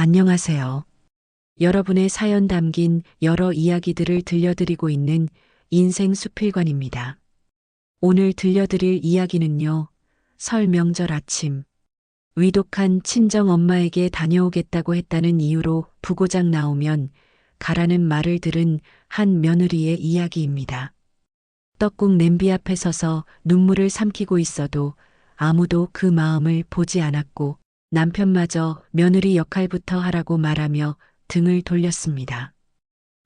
안녕하세요. 여러분의 사연 담긴 여러 이야기들을 들려드리고 있는 인생 수필관입니다. 오늘 들려드릴 이야기는요, 설 명절 아침, 위독한 친정 엄마에게 다녀오겠다고 했다는 이유로 부고장 나오면 가라는 말을 들은 한 며느리의 이야기입니다. 떡국 냄비 앞에 서서 눈물을 삼키고 있어도 아무도 그 마음을 보지 않았고 남편마저 며느리 역할부터 하라고 말하며 등을 돌렸습니다.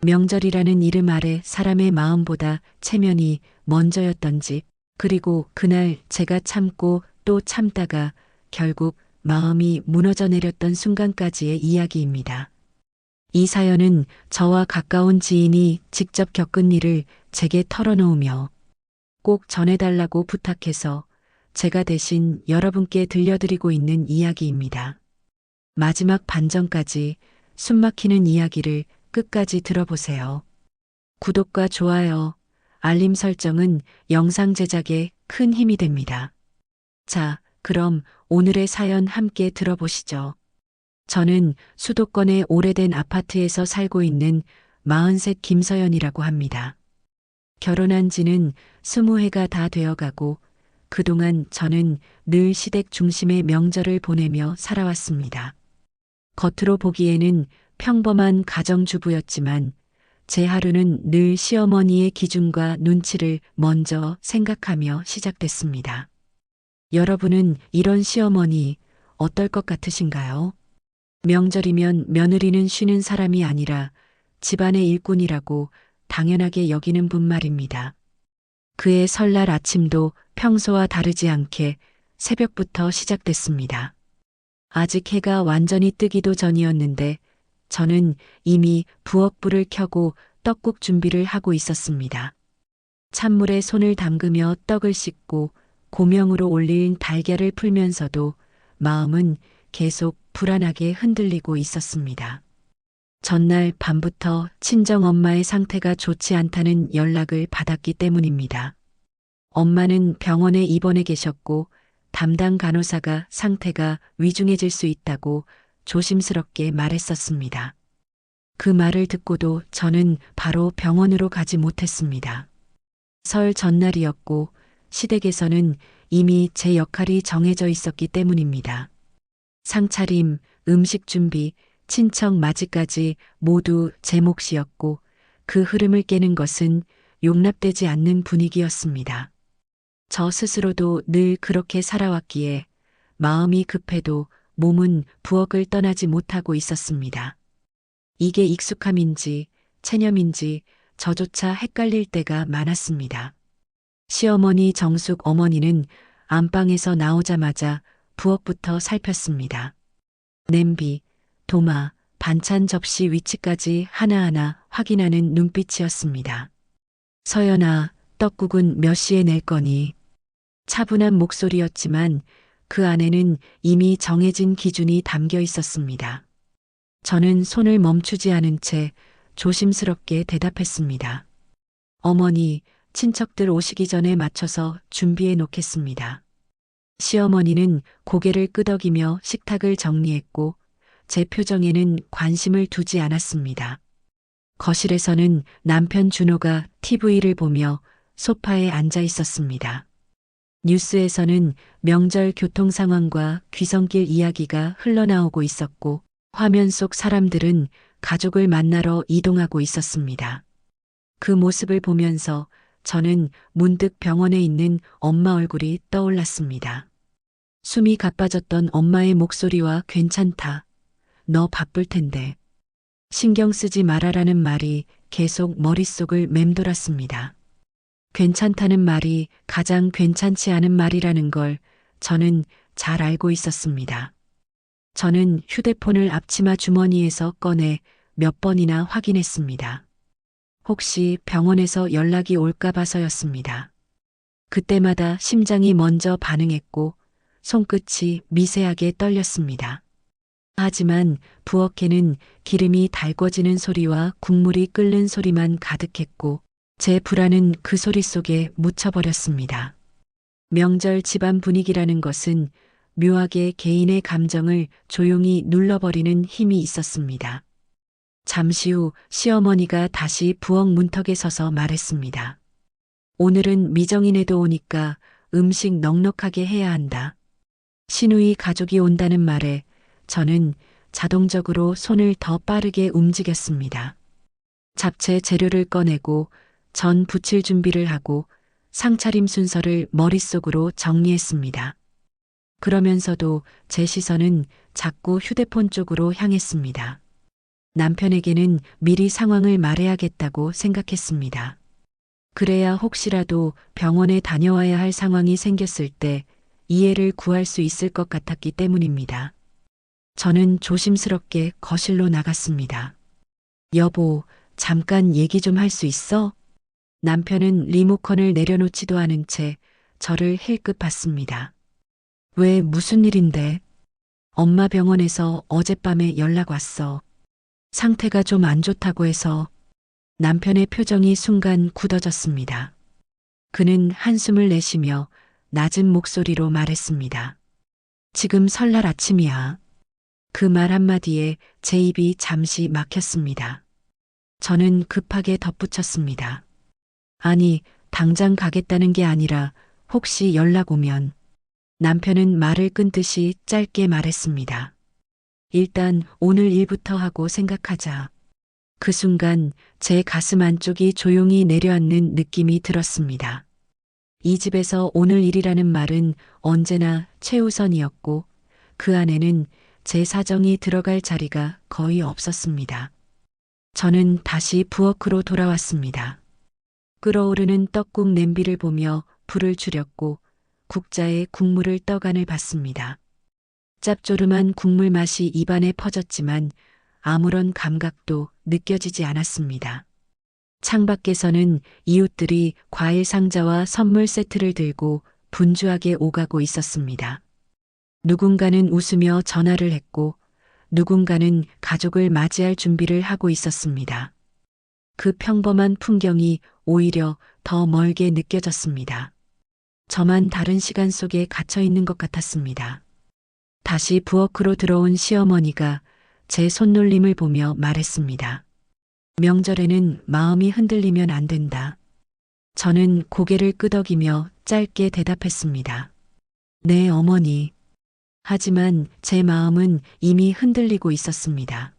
명절이라는 이름 아래 사람의 마음보다 체면이 먼저였던지, 그리고 그날 제가 참고 또 참다가 결국 마음이 무너져 내렸던 순간까지의 이야기입니다. 이 사연은 저와 가까운 지인이 직접 겪은 일을 제게 털어놓으며 꼭 전해달라고 부탁해서 제가 대신 여러분께 들려드리고 있는 이야기입니다. 마지막 반전까지 숨막히는 이야기를 끝까지 들어보세요. 구독과 좋아요, 알림 설정은 영상 제작에 큰 힘이 됩니다. 자, 그럼 오늘의 사연 함께 들어보시죠. 저는 수도권의 오래된 아파트에서 살고 있는 43 김서연이라고 합니다. 결혼한 지는 20해가 다 되어가고 그동안 저는 늘 시댁 중심의 명절을 보내며 살아왔습니다. 겉으로 보기에는 평범한 가정주부였지만 제 하루는 늘 시어머니의 기준과 눈치를 먼저 생각하며 시작됐습니다. 여러분은 이런 시어머니 어떨 것 같으신가요? 명절이면 며느리는 쉬는 사람이 아니라 집안의 일꾼이라고 당연하게 여기는 분 말입니다. 그의 설날 아침도 평소와 다르지 않게 새벽부터 시작됐습니다. 아직 해가 완전히 뜨기도 전이었는데 저는 이미 부엌불을 켜고 떡국 준비를 하고 있었습니다. 찬물에 손을 담그며 떡을 씻고 고명으로 올린 달걀을 풀면서도 마음은 계속 불안하게 흔들리고 있었습니다. 전날 밤부터 친정엄마의 상태가 좋지 않다는 연락을 받았기 때문입니다. 엄마는 병원에 입원해 계셨고 담당 간호사가 상태가 위중해질 수 있다고 조심스럽게 말했었습니다. 그 말을 듣고도 저는 바로 병원으로 가지 못했습니다. 설 전날이었고 시댁에서는 이미 제 역할이 정해져 있었기 때문입니다. 상차림, 음식 준비, 친척 맞이까지 모두 제 몫이었고 그 흐름을 깨는 것은 용납되지 않는 분위기였습니다. 저 스스로도 늘 그렇게 살아왔기에 마음이 급해도 몸은 부엌을 떠나지 못하고 있었습니다. 이게 익숙함인지 체념인지 저조차 헷갈릴 때가 많았습니다. 시어머니 정숙 어머니는 안방에서 나오자마자 부엌부터 살폈습니다. 냄비, 도마, 반찬 접시 위치까지 하나하나 확인하는 눈빛이었습니다. 서연아, 떡국은 몇 시에 낼 거니? 차분한 목소리였지만 그 안에는 이미 정해진 기준이 담겨 있었습니다. 저는 손을 멈추지 않은 채 조심스럽게 대답했습니다. 어머니, 친척들 오시기 전에 맞춰서 준비해 놓겠습니다. 시어머니는 고개를 끄덕이며 식탁을 정리했고 제 표정에는 관심을 두지 않았습니다. 거실에서는 남편 준호가 TV를 보며 소파에 앉아 있었습니다. 뉴스에서는 명절 교통 상황과 귀성길 이야기가 흘러나오고 있었고 화면 속 사람들은 가족을 만나러 이동하고 있었습니다. 그 모습을 보면서 저는 문득 병원에 있는 엄마 얼굴이 떠올랐습니다. 숨이 가빠졌던 엄마의 목소리와 괜찮다. 너 바쁠 텐데. 신경 쓰지 말아라는 말이 계속 머릿속을 맴돌았습니다. 괜찮다는 말이 가장 괜찮지 않은 말이라는 걸 저는 잘 알고 있었습니다. 저는 휴대폰을 앞치마 주머니에서 꺼내 몇 번이나 확인했습니다. 혹시 병원에서 연락이 올까 봐서였습니다. 그때마다 심장이 먼저 반응했고 손끝이 미세하게 떨렸습니다. 하지만 부엌에는 기름이 달궈지는 소리와 국물이 끓는 소리만 가득했고 제 불안은 그 소리 속에 묻혀버렸습니다. 명절 집안 분위기라는 것은 묘하게 개인의 감정을 조용히 눌러버리는 힘이 있었습니다. 잠시 후 시어머니가 다시 부엌 문턱에 서서 말했습니다. 오늘은 미정이네도 오니까 음식 넉넉하게 해야 한다. 시누이 가족이 온다는 말에 저는 자동적으로 손을 더 빠르게 움직였습니다. 잡채 재료를 꺼내고 전 부칠 준비를 하고 상차림 순서를 머릿속으로 정리했습니다. 그러면서도 제 시선은 자꾸 휴대폰 쪽으로 향했습니다. 남편에게는 미리 상황을 말해야겠다고 생각했습니다. 그래야 혹시라도 병원에 다녀와야 할 상황이 생겼을 때 이해를 구할 수 있을 것 같았기 때문입니다. 저는 조심스럽게 거실로 나갔습니다. 여보, 잠깐 얘기 좀 할 수 있어? 남편은 리모컨을 내려놓지도 않은 채 저를 힐끗 봤습니다. 왜 무슨 일인데? 엄마 병원에서 어젯밤에 연락 왔어. 상태가 좀 안 좋다고 해서. 남편의 표정이 순간 굳어졌습니다. 그는 한숨을 내쉬며 낮은 목소리로 말했습니다. 지금 설날 아침이야. 그 말 한마디에 제 입이 잠시 막혔습니다. 저는 급하게 덧붙였습니다. 아니, 당장 가겠다는 게 아니라 혹시 연락 오면. 남편은 말을 끊듯이 짧게 말했습니다. 일단 오늘 일부터 하고 생각하자. 그 순간 제 가슴 안쪽이 조용히 내려앉는 느낌이 들었습니다. 이 집에서 오늘 일이라는 말은 언제나 최우선이었고 그 안에는 제 사정이 들어갈 자리가 거의 없었습니다. 저는 다시 부엌으로 돌아왔습니다. 끓어오르는 떡국 냄비를 보며 불을 줄였고 국자에 국물을 떠간을 봤습니다. 짭조름한 국물 맛이 입안에 퍼졌지만 아무런 감각도 느껴지지 않았습니다. 창밖에서는 이웃들이 과일 상자와 선물 세트를 들고 분주하게 오가고 있었습니다. 누군가는 웃으며 전화를 했고 누군가는 가족을 맞이할 준비를 하고 있었습니다. 그 평범한 풍경이 오히려 더 멀게 느껴졌습니다. 저만 다른 시간 속에 갇혀 있는 것 같았습니다. 다시 부엌으로 들어온 시어머니가 제 손놀림을 보며 말했습니다. 명절에는 마음이 흔들리면 안 된다. 저는 고개를 끄덕이며 짧게 대답했습니다. 네, 어머니. 하지만 제 마음은 이미 흔들리고 있었습니다.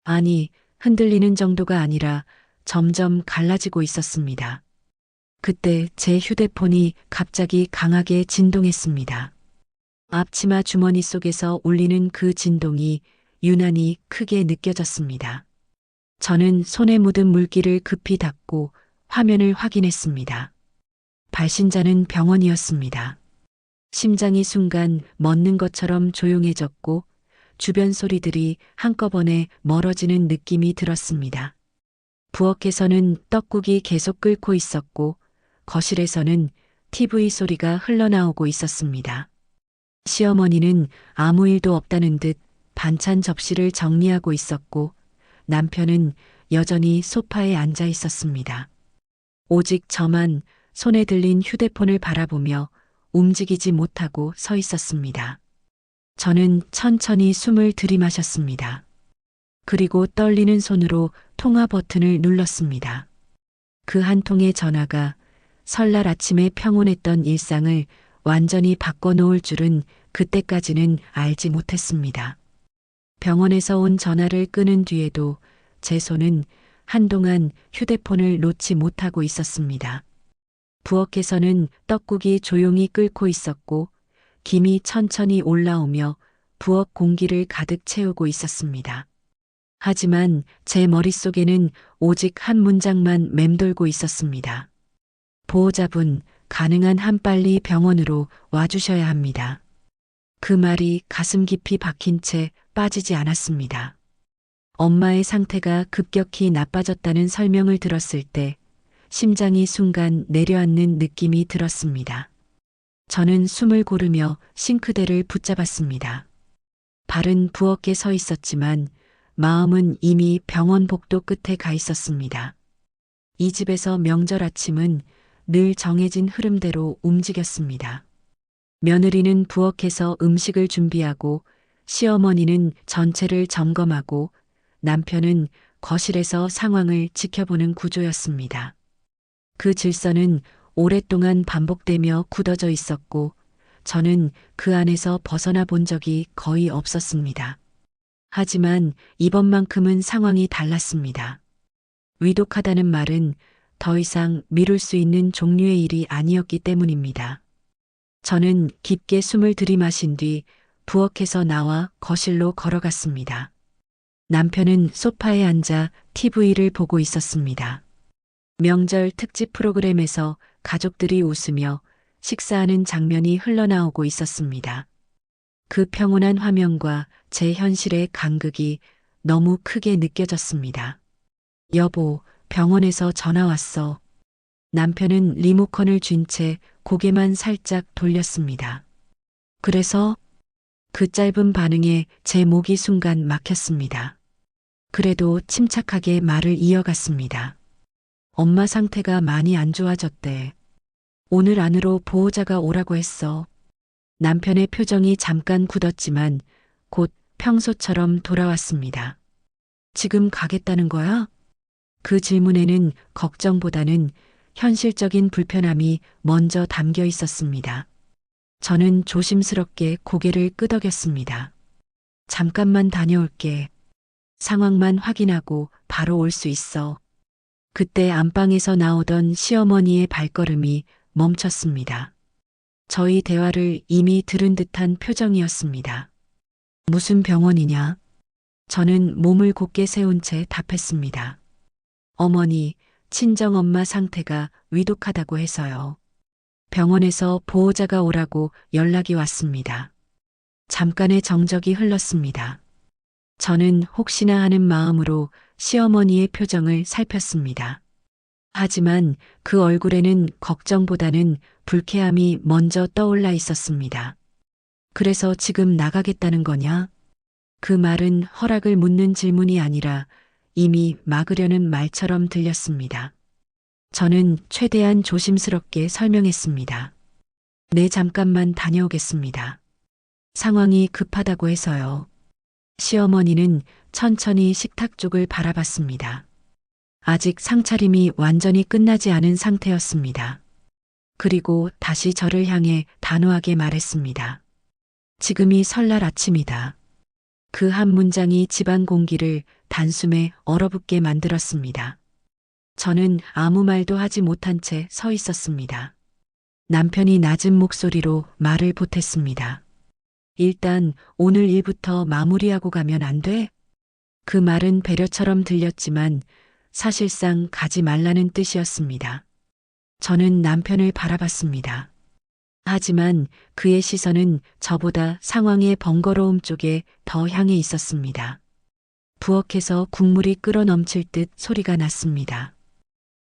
아니, 흔들리는 정도가 아니라 점점 갈라지고 있었습니다. 그때 제 휴대폰이 갑자기 강하게 진동했습니다. 앞치마 주머니 속에서 울리는 그 진동이 유난히 크게 느껴졌습니다. 저는 손에 묻은 물기를 급히 닦고 화면을 확인했습니다. 발신자는 병원이었습니다. 심장이 순간 멎는 것처럼 조용해졌고 주변 소리들이 한꺼번에 멀어지는 느낌이 들었습니다. 부엌에서는 떡국이 계속 끓고 있었고 거실에서는 TV 소리가 흘러나오고 있었습니다. 시어머니는 아무 일도 없다는 듯 반찬 접시를 정리하고 있었고 남편은 여전히 소파에 앉아 있었습니다. 오직 저만 손에 들린 휴대폰을 바라보며 움직이지 못하고 서 있었습니다. 저는 천천히 숨을 들이마셨습니다. 그리고 떨리는 손으로 통화 버튼을 눌렀습니다. 그 한 통의 전화가 설날 아침에 평온했던 일상을 완전히 바꿔놓을 줄은 그때까지는 알지 못했습니다. 병원에서 온 전화를 끊은 뒤에도 제 손은 한동안 휴대폰을 놓지 못하고 있었습니다. 부엌에서는 떡국이 조용히 끓고 있었고 김이 천천히 올라오며 부엌 공기를 가득 채우고 있었습니다. 하지만 제 머릿속에는 오직 한 문장만 맴돌고 있었습니다. 보호자분, 가능한 한 빨리 병원으로 와주셔야 합니다. 그 말이 가슴 깊이 박힌 채 빠지지 않았습니다. 엄마의 상태가 급격히 나빠졌다는 설명을 들었을 때 심장이 순간 내려앉는 느낌이 들었습니다. 저는 숨을 고르며 싱크대를 붙잡았습니다. 발은 부엌에 서 있었지만 마음은 이미 병원 복도 끝에 가 있었습니다. 이 집에서 명절 아침은 늘 정해진 흐름대로 움직였습니다. 며느리는 부엌에서 음식을 준비하고 시어머니는 전체를 점검하고 남편은 거실에서 상황을 지켜보는 구조였습니다. 그 질서는 오랫동안 반복되며 굳어져 있었고 저는 그 안에서 벗어나 본 적이 거의 없었습니다. 하지만 이번만큼은 상황이 달랐습니다. 위독하다는 말은 더 이상 미룰 수 있는 종류의 일이 아니었기 때문입니다. 저는 깊게 숨을 들이마신 뒤 부엌에서 나와 거실로 걸어갔습니다. 남편은 소파에 앉아 TV를 보고 있었습니다. 명절 특집 프로그램에서 가족들이 웃으며 식사하는 장면이 흘러나오고 있었습니다. 그 평온한 화면과 제 현실의 간극이 너무 크게 느껴졌습니다. 여보, 병원에서 전화 왔어. 남편은 리모컨을 쥔 채 고개만 살짝 돌렸습니다. 그래서 그 짧은 반응에 제 목이 순간 막혔습니다. 그래도 침착하게 말을 이어갔습니다. 엄마 상태가 많이 안 좋아졌대. 오늘 안으로 보호자가 오라고 했어. 남편의 표정이 잠깐 굳었지만 곧 평소처럼 돌아왔습니다. 지금 가겠다는 거야? 그 질문에는 걱정보다는 현실적인 불편함이 먼저 담겨 있었습니다. 저는 조심스럽게 고개를 끄덕였습니다. 잠깐만 다녀올게. 상황만 확인하고 바로 올 수 있어. 그때 안방에서 나오던 시어머니의 발걸음이 멈췄습니다. 저희 대화를 이미 들은 듯한 표정이었습니다. 무슨 병원이냐? 저는 몸을 곧게 세운 채 답했습니다. 어머니, 친정엄마 상태가 위독하다고 해서요. 병원에서 보호자가 오라고 연락이 왔습니다. 잠깐의 정적이 흘렀습니다. 저는 혹시나 하는 마음으로 시어머니의 표정을 살폈습니다. 하지만 그 얼굴에는 걱정보다는 불쾌함이 먼저 떠올라 있었습니다. 그래서 지금 나가겠다는 거냐? 그 말은 허락을 묻는 질문이 아니라 이미 막으려는 말처럼 들렸습니다. 저는 최대한 조심스럽게 설명했습니다. 네, 잠깐만 다녀오겠습니다. 상황이 급하다고 해서요. 시어머니는 천천히 식탁 쪽을 바라봤습니다. 아직 상차림이 완전히 끝나지 않은 상태였습니다. 그리고 다시 저를 향해 단호하게 말했습니다. 지금이 설날 아침이다. 그 한 문장이 집안 공기를 단숨에 얼어붙게 만들었습니다. 저는 아무 말도 하지 못한 채 서 있었습니다. 남편이 낮은 목소리로 말을 보탰습니다. 일단 오늘 일부터 마무리하고 가면 안 돼? 그 말은 배려처럼 들렸지만 사실상 가지 말라는 뜻이었습니다. 저는 남편을 바라봤습니다. 하지만 그의 시선은 저보다 상황의 번거로움 쪽에 더 향해 있었습니다. 부엌에서 국물이 끓어 넘칠 듯 소리가 났습니다.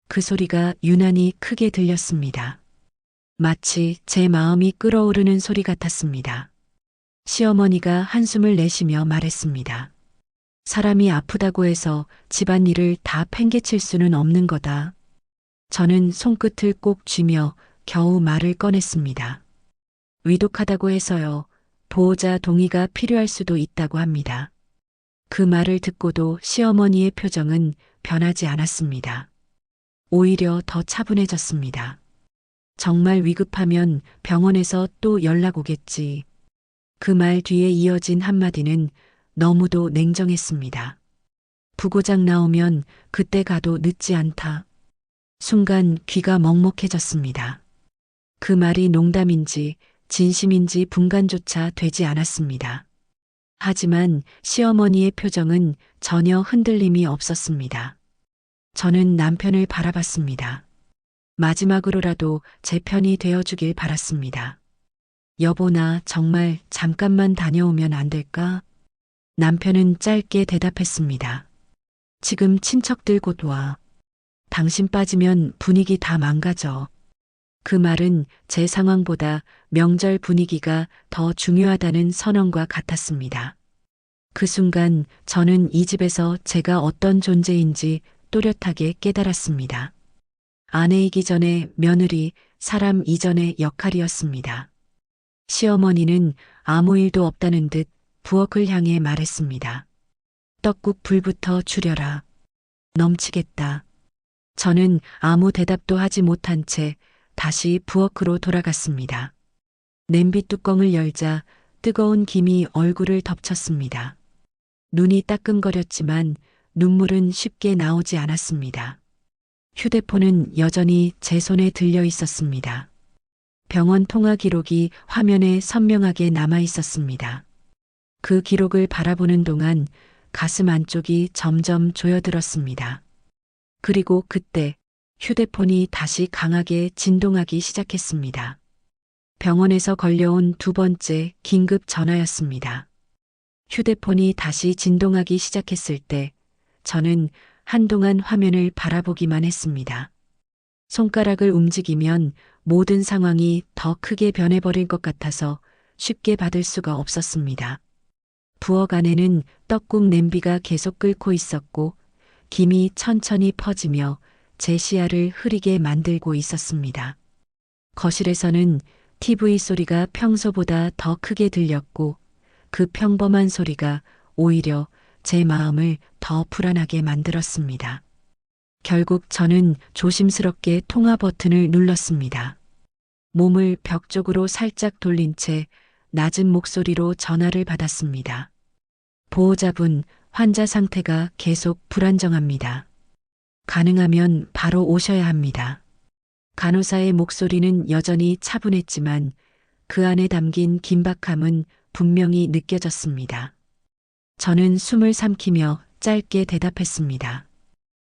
그 소리가 유난히 크게 들렸습니다. 마치 제 마음이 끓어오르는 소리 같았습니다. 시어머니가 한숨을 내쉬며 말했습니다. 사람이 아프다고 해서 집안일을 다 팽개칠 수는 없는 거다. 저는 손끝을 꼭 쥐며 겨우 말을 꺼냈습니다. 위독하다고 해서요. 보호자 동의가 필요할 수도 있다고 합니다. 그 말을 듣고도 시어머니의 표정은 변하지 않았습니다. 오히려 더 차분해졌습니다. 정말 위급하면 병원에서 또 연락 오겠지. 그 말 뒤에 이어진 한마디는 너무도 냉정했습니다. 부고장 나오면 그때 가도 늦지 않다. 순간 귀가 먹먹해졌습니다. 그 말이 농담인지 진심인지 분간조차 되지 않았습니다. 하지만 시어머니의 표정은 전혀 흔들림이 없었습니다. 저는 남편을 바라봤습니다. 마지막으로라도 제 편이 되어주길 바랐습니다. 여보, 나 정말 잠깐만 다녀오면 안 될까? 남편은 짧게 대답했습니다. 지금 친척들 곧 와. 당신 빠지면 분위기 다 망가져. 그 말은 제 상황보다 명절 분위기가 더 중요하다는 선언과 같았습니다. 그 순간 저는 이 집에서 제가 어떤 존재인지 또렷하게 깨달았습니다. 아내이기 전에 며느리, 사람 이전의 역할이었습니다. 시어머니는 아무 일도 없다는 듯 부엌을 향해 말했습니다. 떡국 불부터 줄여라. 넘치겠다. 저는 아무 대답도 하지 못한 채 다시 부엌으로 돌아갔습니다. 냄비 뚜껑을 열자 뜨거운 김이 얼굴을 덮쳤습니다. 눈이 따끔거렸지만 눈물은 쉽게 나오지 않았습니다. 휴대폰은 여전히 제 손에 들려 있었습니다. 병원 통화 기록이 화면에 선명하게 남아 있었습니다. 그 기록을 바라보는 동안 가슴 안쪽이 점점 조여들었습니다. 그리고 그때 휴대폰이 다시 강하게 진동하기 시작했습니다. 병원에서 걸려온 두 번째 긴급 전화였습니다. 휴대폰이 다시 진동하기 시작했을 때 저는 한동안 화면을 바라보기만 했습니다. 손가락을 움직이면 모든 상황이 더 크게 변해버릴 것 같아서 쉽게 받을 수가 없었습니다. 부엌 안에는 떡국 냄비가 계속 끓고 있었고 김이 천천히 퍼지며 제 시야를 흐리게 만들고 있었습니다. 거실에서는 TV 소리가 평소보다 더 크게 들렸고 그 평범한 소리가 오히려 제 마음을 더 불안하게 만들었습니다. 결국 저는 조심스럽게 통화 버튼을 눌렀습니다. 몸을 벽 쪽으로 살짝 돌린 채 낮은 목소리로 전화를 받았습니다. 보호자분, 환자 상태가 계속 불안정합니다. 가능하면 바로 오셔야 합니다. 간호사의 목소리는 여전히 차분했지만 그 안에 담긴 긴박함은 분명히 느껴졌습니다. 저는 숨을 삼키며 짧게 대답했습니다.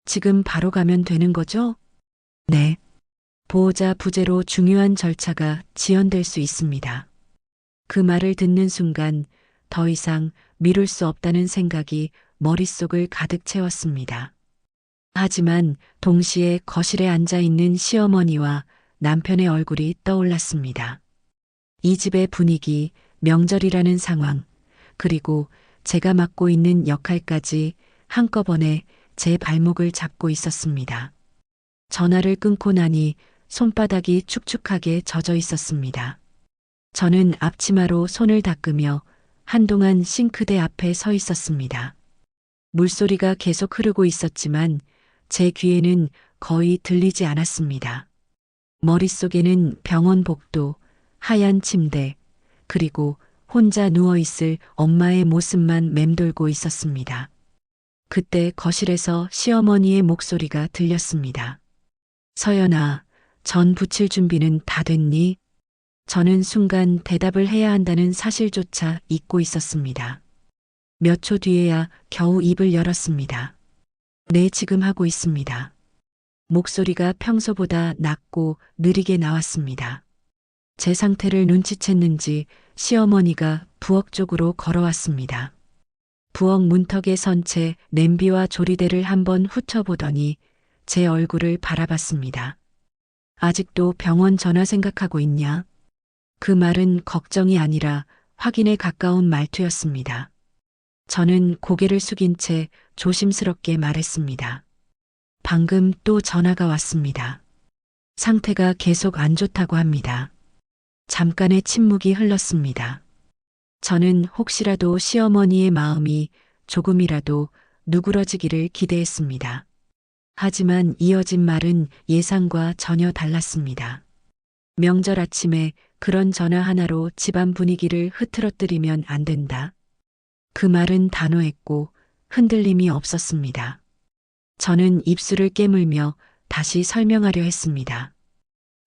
지금 바로 가면 되는 거죠? 네. 보호자 부재로 중요한 절차가 지연될 수 있습니다. 그 말을 듣는 순간 더 이상 미룰 수 없다는 생각이 머릿속을 가득 채웠습니다. 하지만 동시에 거실에 앉아 있는 시어머니와 남편의 얼굴이 떠올랐습니다. 이 집의 분위기, 명절이라는 상황, 그리고 제가 맡고 있는 역할까지 한꺼번에 제 발목을 잡고 있었습니다. 전화를 끊고 나니 손바닥이 축축하게 젖어 있었습니다. 저는 앞치마로 손을 닦으며 한동안 싱크대 앞에 서 있었습니다. 물소리가 계속 흐르고 있었지만 제 귀에는 거의 들리지 않았습니다. 머릿속에는 병원 복도, 하얀 침대, 그리고 혼자 누워있을 엄마의 모습만 맴돌고 있었습니다. 그때 거실에서 시어머니의 목소리가 들렸습니다. 서연아, 전 부칠 준비는 다 됐니? 저는 순간 대답을 해야 한다는 사실조차 잊고 있었습니다. 몇 초 뒤에야 겨우 입을 열었습니다. 네, 지금 하고 있습니다. 목소리가 평소보다 낮고 느리게 나왔습니다. 제 상태를 눈치챘는지 시어머니가 부엌 쪽으로 걸어왔습니다. 부엌 문턱에 선 채 냄비와 조리대를 한번 훑어보더니 제 얼굴을 바라봤습니다. 아직도 병원 전화 생각하고 있냐? 그 말은 걱정이 아니라 확인에 가까운 말투였습니다. 저는 고개를 숙인 채 조심스럽게 말했습니다. 방금 또 전화가 왔습니다. 상태가 계속 안 좋다고 합니다. 잠깐의 침묵이 흘렀습니다. 저는 혹시라도 시어머니의 마음이 조금이라도 누그러지기를 기대했습니다. 하지만 이어진 말은 예상과 전혀 달랐습니다. 명절 아침에 그런 전화 하나로 집안 분위기를 흐트러뜨리면 안 된다. 그 말은 단호했고 흔들림이 없었습니다. 저는 입술을 깨물며 다시 설명하려 했습니다.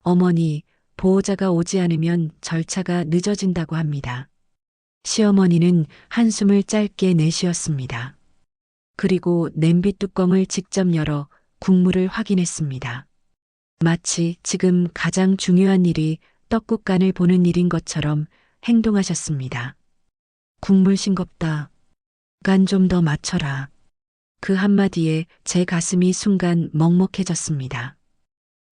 어머니, 보호자가 오지 않으면 절차가 늦어진다고 합니다. 시어머니는 한숨을 짧게 내쉬었습니다. 그리고 냄비 뚜껑을 직접 열어 국물을 확인했습니다. 마치 지금 가장 중요한 일이 떡국간을 보는 일인 것처럼 행동하셨습니다. 국물 싱겁다. 간 좀 더 맞춰라. 그 한마디에 제 가슴이 순간 먹먹해졌습니다.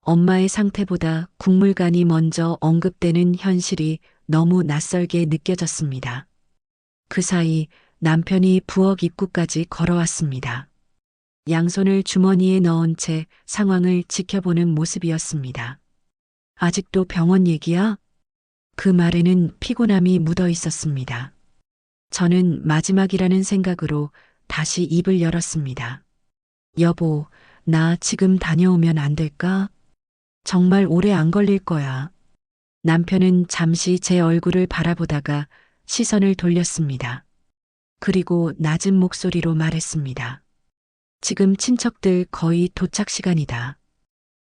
엄마의 상태보다 국물간이 먼저 언급되는 현실이 너무 낯설게 느껴졌습니다. 그 사이 남편이 부엌 입구까지 걸어왔습니다. 양손을 주머니에 넣은 채 상황을 지켜보는 모습이었습니다. 아직도 병원 얘기야? 그 말에는 피곤함이 묻어 있었습니다. 저는 마지막이라는 생각으로 다시 입을 열었습니다. 여보, 나 지금 다녀오면 안 될까? 정말 오래 안 걸릴 거야. 남편은 잠시 제 얼굴을 바라보다가 시선을 돌렸습니다. 그리고 낮은 목소리로 말했습니다. 지금 친척들 거의 도착 시간이다.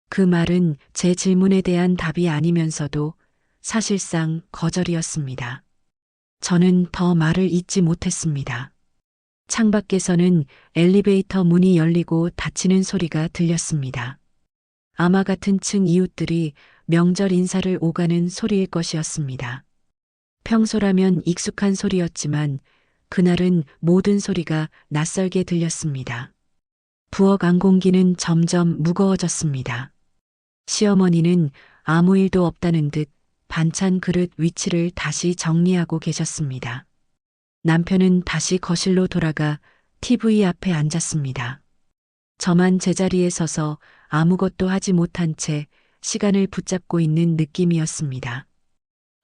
그 말은 제 질문에 대한 답이 아니면서도 사실상 거절이었습니다. 저는 더 말을 잇지 못했습니다. 창밖에서는 엘리베이터 문이 열리고 닫히는 소리가 들렸습니다. 아마 같은 층 이웃들이 명절 인사를 오가는 소리일 것이었습니다. 평소라면 익숙한 소리였지만 그날은 모든 소리가 낯설게 들렸습니다. 부엌 안공기는 점점 무거워졌습니다. 시어머니는 아무 일도 없다는 듯 반찬 그릇 위치를 다시 정리하고 계셨습니다. 남편은 다시 거실로 돌아가 TV 앞에 앉았습니다. 저만 제자리에 서서 아무것도 하지 못한 채 시간을 붙잡고 있는 느낌이었습니다.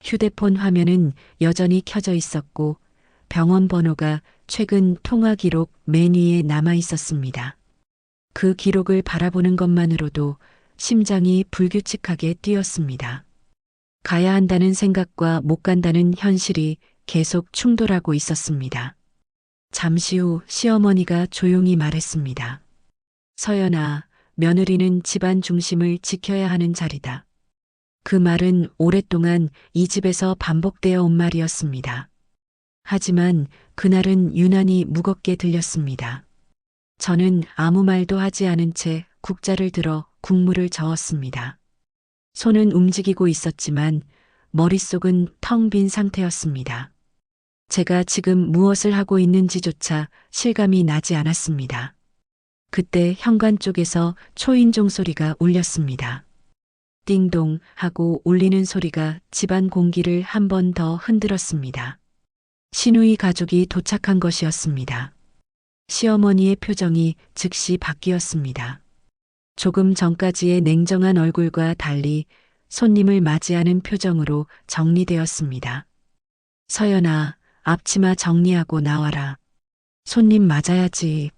휴대폰 화면은 여전히 켜져 있었고 병원 번호가 최근 통화 기록 맨 위에 남아 있었습니다. 그 기록을 바라보는 것만으로도 심장이 불규칙하게 뛰었습니다. 가야 한다는 생각과 못 간다는 현실이 계속 충돌하고 있었습니다. 잠시 후 시어머니가 조용히 말했습니다. 서연아, 며느리는 집안 중심을 지켜야 하는 자리다. 그 말은 오랫동안 이 집에서 반복되어 온 말이었습니다. 하지만 그날은 유난히 무겁게 들렸습니다. 저는 아무 말도 하지 않은 채 국자를 들어 국물을 저었습니다. 손은 움직이고 있었지만 머릿속은 텅 빈 상태였습니다. 제가 지금 무엇을 하고 있는지조차 실감이 나지 않았습니다. 그때 현관 쪽에서 초인종 소리가 울렸습니다. 띵동 하고 울리는 소리가 집안 공기를 한 번 더 흔들었습니다. 시누이 가족이 도착한 것이었습니다. 시어머니의 표정이 즉시 바뀌었습니다. 조금 전까지의 냉정한 얼굴과 달리 손님을 맞이하는 표정으로 정리되었습니다. 서연아, 앞치마 정리하고 나와라. 손님 맞아야지.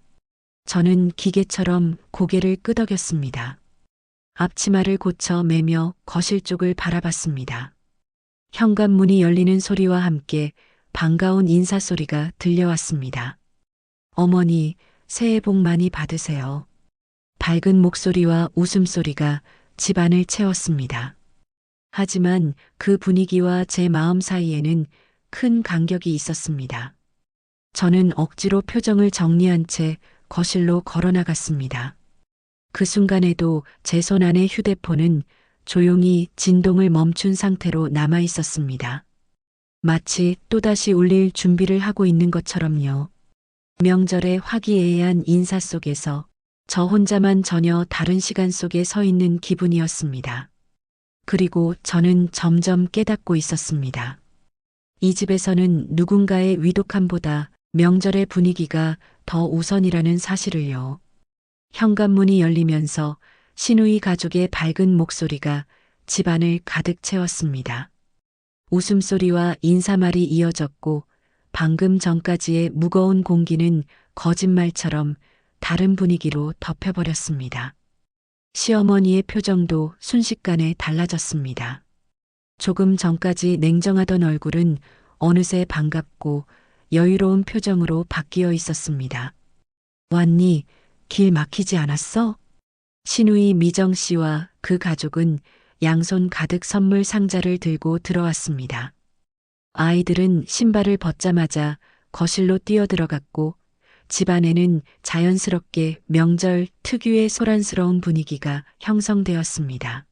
저는 기계처럼 고개를 끄덕였습니다. 앞치마를 고쳐 매며 거실 쪽을 바라봤습니다. 현관문이 열리는 소리와 함께 반가운 인사 소리가 들려왔습니다. 어머니, 새해 복 많이 받으세요. 밝은 목소리와 웃음소리가 집안을 채웠습니다. 하지만 그 분위기와 제 마음 사이에는 큰 간격이 있었습니다. 저는 억지로 표정을 정리한 채 거실로 걸어나갔습니다. 그 순간에도 제 손 안의 휴대폰은 조용히 진동을 멈춘 상태로 남아 있었습니다. 마치 또다시 울릴 준비를 하고 있는 것처럼요. 명절의 화기애애한 인사 속에서 저 혼자만 전혀 다른 시간 속에 서 있는 기분이었습니다. 그리고 저는 점점 깨닫고 있었습니다. 이 집에서는 누군가의 위독함보다 명절의 분위기가 더 우선이라는 사실을요. 현관문이 열리면서 시누이 가족의 밝은 목소리가 집안을 가득 채웠습니다. 웃음소리와 인사말이 이어졌고 방금 전까지의 무거운 공기는 거짓말처럼 다른 분위기로 덮여버렸습니다. 시어머니의 표정도 순식간에 달라졌습니다. 조금 전까지 냉정하던 얼굴은 어느새 반갑고 여유로운 표정으로 바뀌어 있었습니다. 왔니? 길 막히지 않았어? 시누이 미정 씨와 그 가족은 양손 가득 선물 상자를 들고 들어왔습니다. 아이들은 신발을 벗자마자 거실로 뛰어들어갔고 집안에는 자연스럽게 명절 특유의 소란스러운 분위기가 형성되었습니다.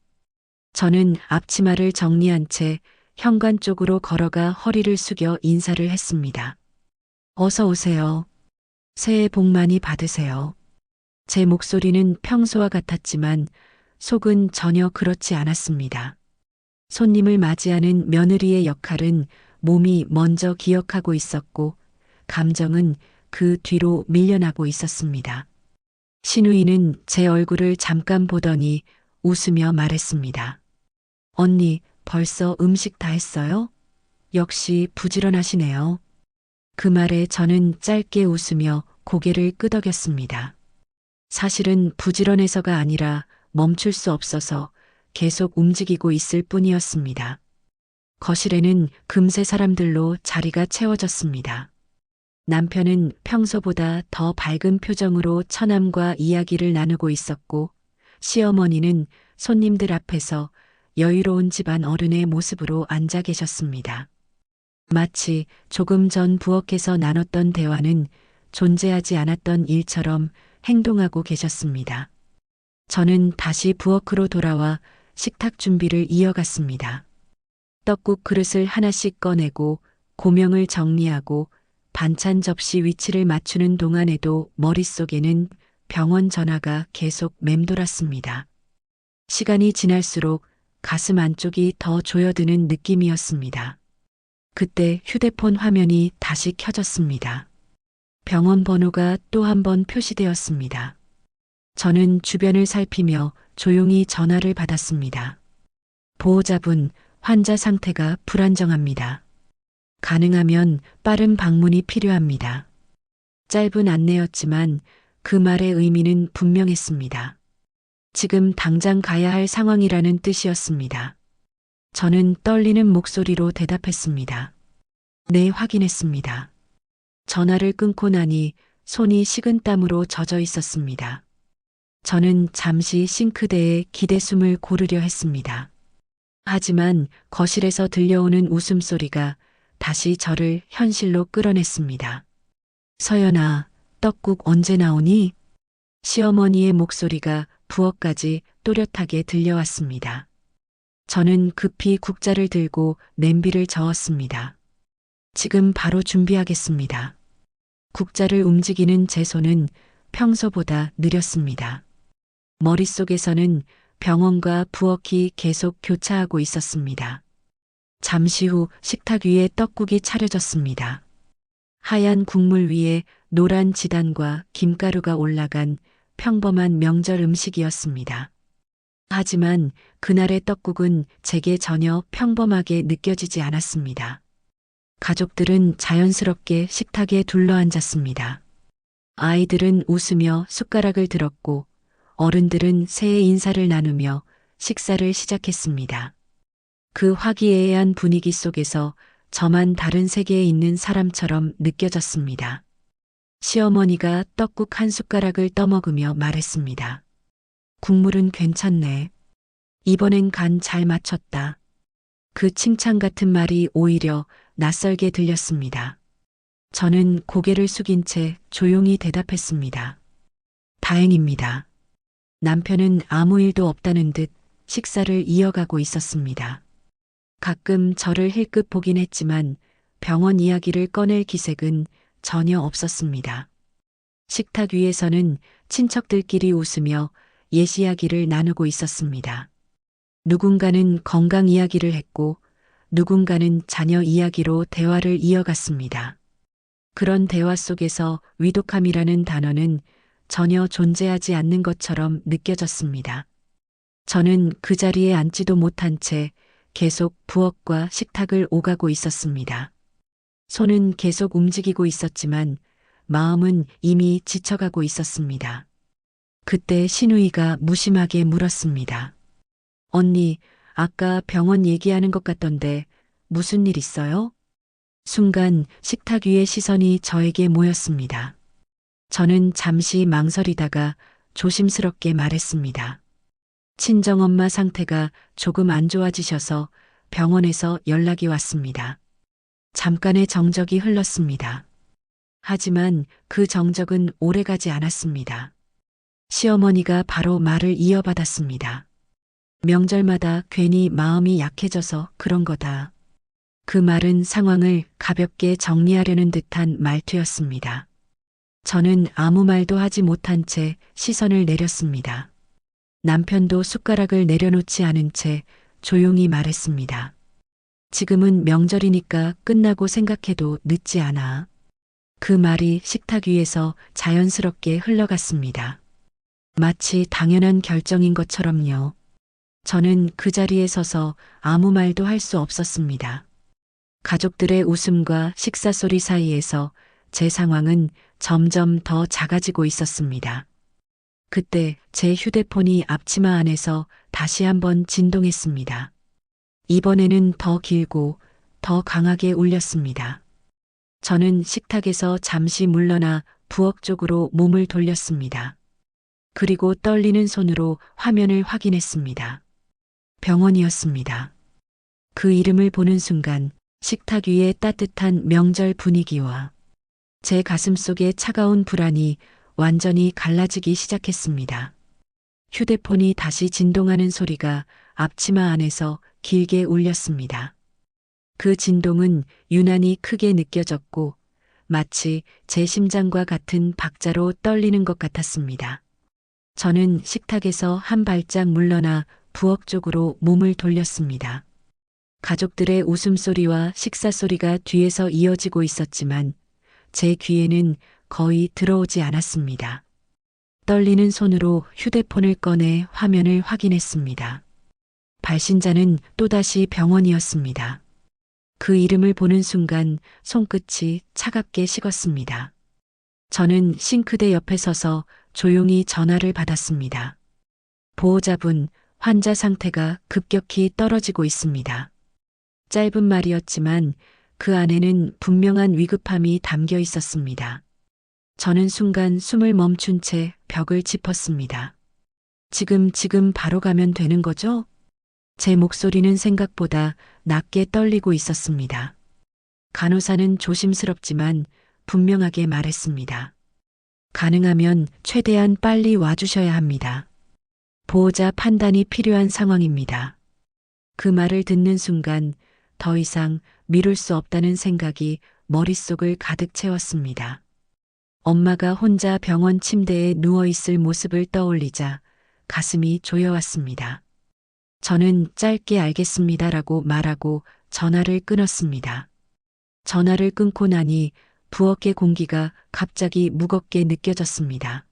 저는 앞치마를 정리한 채 현관 쪽으로 걸어가 허리를 숙여 인사를 했습니다. 어서 오세요. 새해 복 많이 받으세요. 제 목소리는 평소와 같았지만 속은 전혀 그렇지 않았습니다. 손님을 맞이하는 며느리의 역할은 몸이 먼저 기억하고 있었고 감정은 그 뒤로 밀려나고 있었습니다. 시누이는 제 얼굴을 잠깐 보더니 웃으며 말했습니다. 언니, 벌써 음식 다 했어요? 역시 부지런하시네요. 그 말에 저는 짧게 웃으며 고개를 끄덕였습니다. 사실은 부지런해서가 아니라 멈출 수 없어서 계속 움직이고 있을 뿐이었습니다. 거실에는 금세 사람들로 자리가 채워졌습니다. 남편은 평소보다 더 밝은 표정으로 처남과 이야기를 나누고 있었고, 시어머니는 손님들 앞에서 여유로운 집안 어른의 모습으로 앉아 계셨습니다. 마치 조금 전 부엌에서 나눴던 대화는 존재하지 않았던 일처럼 행동하고 계셨습니다. 저는 다시 부엌으로 돌아와 식탁 준비를 이어갔습니다. 떡국 그릇을 하나씩 꺼내고 고명을 정리하고 반찬 접시 위치를 맞추는 동안에도 머릿속에는 병원 전화가 계속 맴돌았습니다. 시간이 지날수록 가슴 안쪽이 더 조여드는 느낌이었습니다. 그때 휴대폰 화면이 다시 켜졌습니다. 병원 번호가 또 한 번 표시되었습니다. 저는 주변을 살피며 조용히 전화를 받았습니다. 보호자분, 환자 상태가 불안정합니다. 가능하면 빠른 방문이 필요합니다. 짧은 안내였지만 그 말의 의미는 분명했습니다. 지금 당장 가야 할 상황이라는 뜻이었습니다. 저는 떨리는 목소리로 대답했습니다. 네, 확인했습니다. 전화를 끊고 나니 손이 식은땀으로 젖어 있었습니다. 저는 잠시 싱크대에 기대숨을 고르려 했습니다. 하지만 거실에서 들려오는 웃음소리가 다시 저를 현실로 끌어냈습니다. 서연아, 떡국 언제 나오니? 시어머니의 목소리가 부엌까지 또렷하게 들려왔습니다. 저는 급히 국자를 들고 냄비를 저었습니다. 지금 바로 준비하겠습니다. 국자를 움직이는 제 손은 평소보다 느렸습니다. 머릿속에서는 병원과 부엌이 계속 교차하고 있었습니다. 잠시 후 식탁 위에 떡국이 차려졌습니다. 하얀 국물 위에 노란 지단과 김가루가 올라간 평범한 명절 음식이었습니다. 하지만 그날의 떡국은 제게 전혀 평범하게 느껴지지 않았습니다. 가족들은 자연스럽게 식탁에 둘러앉았습니다. 아이들은 웃으며 숟가락을 들었고 어른들은 새해 인사를 나누며 식사를 시작했습니다. 그 화기애애한 분위기 속에서 저만 다른 세계에 있는 사람처럼 느껴졌습니다. 시어머니가 떡국 한 숟가락을 떠먹으며 말했습니다. 국물은 괜찮네. 이번엔 간 잘 맞췄다. 그 칭찬 같은 말이 오히려 낯설게 들렸습니다. 저는 고개를 숙인 채 조용히 대답했습니다. 다행입니다. 남편은 아무 일도 없다는 듯 식사를 이어가고 있었습니다. 가끔 저를 힐끗 보긴 했지만 병원 이야기를 꺼낼 기색은 전혀 없었습니다. 식탁 위에서는 친척들끼리 웃으며 옛 이야기를 나누고 있었습니다. 누군가는 건강 이야기를 했고 누군가는 자녀 이야기로 대화를 이어갔습니다. 그런 대화 속에서 위독함이라는 단어는 전혀 존재하지 않는 것처럼 느껴졌습니다. 저는 그 자리에 앉지도 못한 채 계속 부엌과 식탁을 오가고 있었습니다. 손은 계속 움직이고 있었지만 마음은 이미 지쳐가고 있었습니다. 그때 신우이가 무심하게 물었습니다. 언니, 아까 병원 얘기하는 것 같던데 무슨 일 있어요? 순간 식탁 위의 시선이 저에게 모였습니다. 저는 잠시 망설이다가 조심스럽게 말했습니다. 친정엄마 상태가 조금 안 좋아지셔서 병원에서 연락이 왔습니다. 잠깐의 정적이 흘렀습니다. 하지만 그 정적은 오래가지 않았습니다. 시어머니가 바로 말을 이어받았습니다. 명절마다 괜히 마음이 약해져서 그런 거다. 그 말은 상황을 가볍게 정리하려는 듯한 말투였습니다. 저는 아무 말도 하지 못한 채 시선을 내렸습니다. 남편도 숟가락을 내려놓지 않은 채 조용히 말했습니다. 지금은 명절이니까 끝나고 생각해도 늦지 않아. 그 말이 식탁 위에서 자연스럽게 흘러갔습니다. 마치 당연한 결정인 것처럼요. 저는 그 자리에 서서 아무 말도 할 수 없었습니다. 가족들의 웃음과 식사 소리 사이에서 제 상황은 점점 더 작아지고 있었습니다. 그때 제 휴대폰이 앞치마 안에서 다시 한번 진동했습니다. 이번에는 더 길고 더 강하게 울렸습니다. 저는 식탁에서 잠시 물러나 부엌 쪽으로 몸을 돌렸습니다. 그리고 떨리는 손으로 화면을 확인했습니다. 병원이었습니다. 그 이름을 보는 순간 식탁 위의 따뜻한 명절 분위기와 제 가슴 속의 차가운 불안이 완전히 갈라지기 시작했습니다. 휴대폰이 다시 진동하는 소리가 앞치마 안에서 길게 울렸습니다. 그 진동은 유난히 크게 느껴졌고 마치 제 심장과 같은 박자로 떨리는 것 같았습니다. 저는 식탁에서 한 발짝 물러나 부엌 쪽으로 몸을 돌렸습니다. 가족들의 웃음소리와 식사 소리가 뒤에서 이어지고 있었지만 제 귀에는 거의 들어오지 않았습니다. 떨리는 손으로 휴대폰을 꺼내 화면을 확인했습니다. 발신자는 또다시 병원이었습니다. 그 이름을 보는 순간 손끝이 차갑게 식었습니다. 저는 싱크대 옆에 서서 조용히 전화를 받았습니다. 보호자분, 환자 상태가 급격히 떨어지고 있습니다. 짧은 말이었지만 그 안에는 분명한 위급함이 담겨 있었습니다. 저는 순간 숨을 멈춘 채 벽을 짚었습니다. 지금 바로 가면 되는 거죠? 제 목소리는 생각보다 낮게 떨리고 있었습니다. 간호사는 조심스럽지만 분명하게 말했습니다. 가능하면 최대한 빨리 와주셔야 합니다. 보호자 판단이 필요한 상황입니다. 그 말을 듣는 순간 더 이상 미룰 수 없다는 생각이 머릿속을 가득 채웠습니다. 엄마가 혼자 병원 침대에 누워있을 모습을 떠올리자 가슴이 조여왔습니다. 저는 짧게 알겠습니다라고 말하고 전화를 끊었습니다. 전화를 끊고 나니 부엌의 공기가 갑자기 무겁게 느껴졌습니다.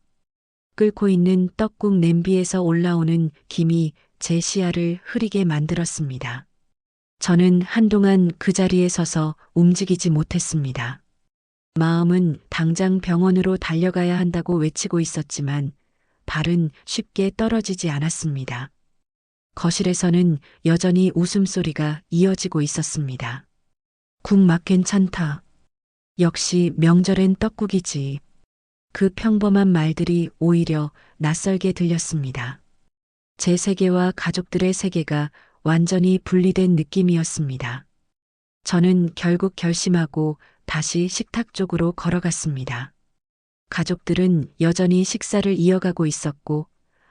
끓고 있는 떡국 냄비에서 올라오는 김이 제 시야를 흐리게 만들었습니다. 저는 한동안 그 자리에 서서 움직이지 못했습니다. 마음은 당장 병원으로 달려가야 한다고 외치고 있었지만 발은 쉽게 떨어지지 않았습니다. 거실에서는 여전히 웃음소리가 이어지고 있었습니다. 국 맛 괜찮다. 역시 명절엔 떡국이지. 그 평범한 말들이 오히려 낯설게 들렸습니다. 제 세계와 가족들의 세계가 완전히 분리된 느낌이었습니다. 저는 결국 결심하고 다시 식탁 쪽으로 걸어갔습니다. 가족들은 여전히 식사를 이어가고 있었고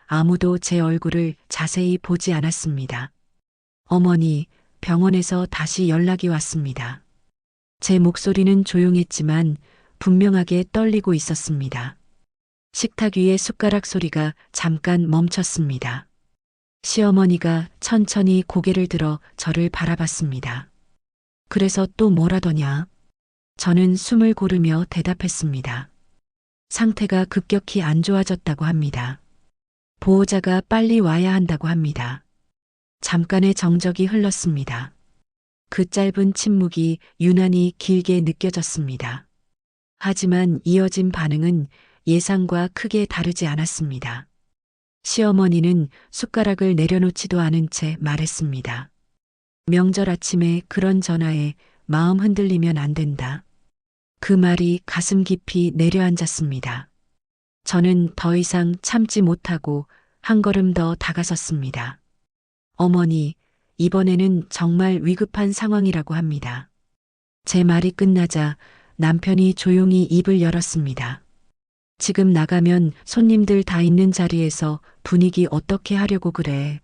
아무도 제 얼굴을 자세히 보지 않았습니다. 어머니, 병원에서 다시 연락이 왔습니다. 제 목소리는 조용했지만 분명하게 떨리고 있었습니다. 식탁 위의 숟가락 소리가 잠깐 멈췄습니다. 시어머니가 천천히 고개를 들어 저를 바라봤습니다. 그래서 또 뭐라더냐? 저는 숨을 고르며 대답했습니다. 상태가 급격히 안 좋아졌다고 합니다. 보호자가 빨리 와야 한다고 합니다. 잠깐의 정적이 흘렀습니다. 그 짧은 침묵이 유난히 길게 느껴졌습니다. 하지만 이어진 반응은 예상과 크게 다르지 않았습니다. 시어머니는 숟가락을 내려놓지도 않은 채 말했습니다. 명절 아침에 그런 전화에 마음 흔들리면 안 된다. 그 말이 가슴 깊이 내려앉았습니다. 저는 더 이상 참지 못하고 한 걸음 더 다가섰습니다. 어머니, 이번에는 정말 위급한 상황이라고 합니다. 제 말이 끝나자 남편이 조용히 입을 열었습니다. 지금 나가면 손님들 다 있는 자리에서 분위기 어떻게 하려고 그래.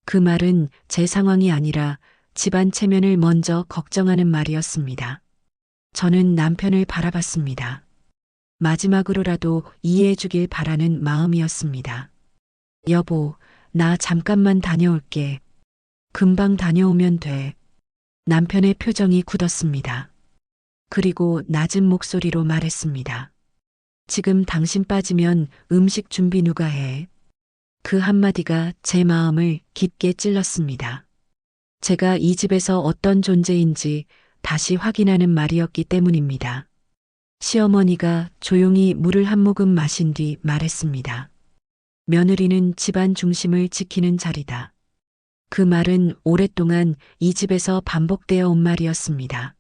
그 말은 제 상황이 아니라 집안 체면을 먼저 걱정하는 말이었습니다. 저는 남편을 바라봤습니다. 마지막으로라도 이해해 주길 바라는 마음이었습니다. 여보, 나 잠깐만 다녀올게. 금방 다녀오면 돼. 남편의 표정이 굳었습니다. 그리고 낮은 목소리로 말했습니다. 지금 당신 빠지면 음식 준비 누가 해? 그 한마디가 제 마음을 깊게 찔렀습니다. 제가 이 집에서 어떤 존재인지 다시 확인하는 말이었기 때문입니다. 시어머니가 조용히 물을 한 모금 마신 뒤 말했습니다. 며느리는 집안 중심을 지키는 자리다. 그 말은 오랫동안 이 집에서 반복되어 온 말이었습니다.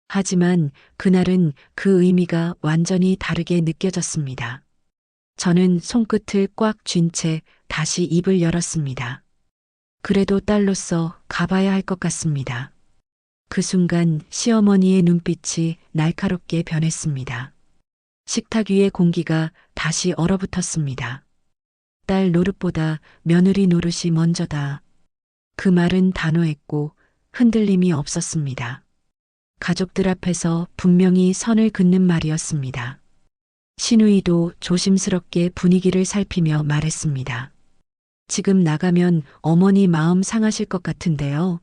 하지만 그날은 그 의미가 완전히 다르게 느껴졌습니다. 저는 손끝을 꽉 쥔 채 다시 입을 열었습니다. 그래도 딸로서 가봐야 할 것 같습니다. 그 순간 시어머니의 눈빛이 날카롭게 변했습니다. 식탁 위의 공기가 다시 얼어붙었습니다. 딸 노릇보다 며느리 노릇이 먼저다. 그 말은 단호했고 흔들림이 없었습니다. 가족들 앞에서 분명히 선을 긋는 말이었습니다. 신우이도 조심스럽게 분위기를 살피며 말했습니다. 지금 나가면 어머니 마음 상하실 것 같은데요.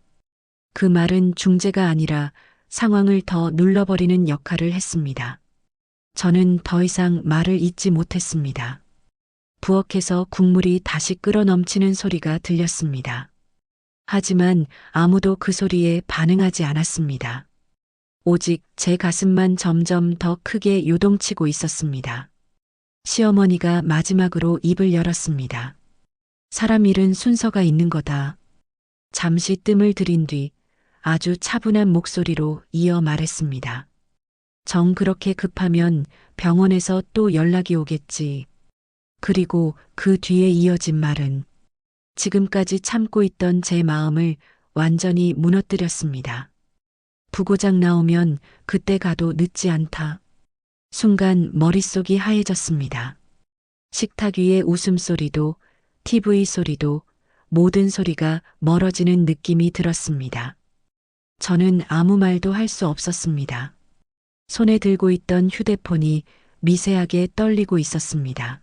그 말은 중재가 아니라 상황을 더 눌러버리는 역할을 했습니다. 저는 더 이상 말을 잇지 못했습니다. 부엌에서 국물이 다시 끓어 넘치는 소리가 들렸습니다. 하지만 아무도 그 소리에 반응하지 않았습니다. 오직 제 가슴만 점점 더 크게 요동치고 있었습니다. 시어머니가 마지막으로 입을 열었습니다. 사람 일은 순서가 있는 거다. 잠시 뜸을 들인 뒤 아주 차분한 목소리로 이어 말했습니다. 정 그렇게 급하면 병원에서 또 연락이 오겠지. 그리고 그 뒤에 이어진 말은 지금까지 참고 있던 제 마음을 완전히 무너뜨렸습니다. 부고장 나오면 그때 가도 늦지 않다. 순간 머릿속이 하얘졌습니다. 식탁 위의 웃음소리도 TV 소리도 모든 소리가 멀어지는 느낌이 들었습니다. 저는 아무 말도 할 수 없었습니다. 손에 들고 있던 휴대폰이 미세하게 떨리고 있었습니다.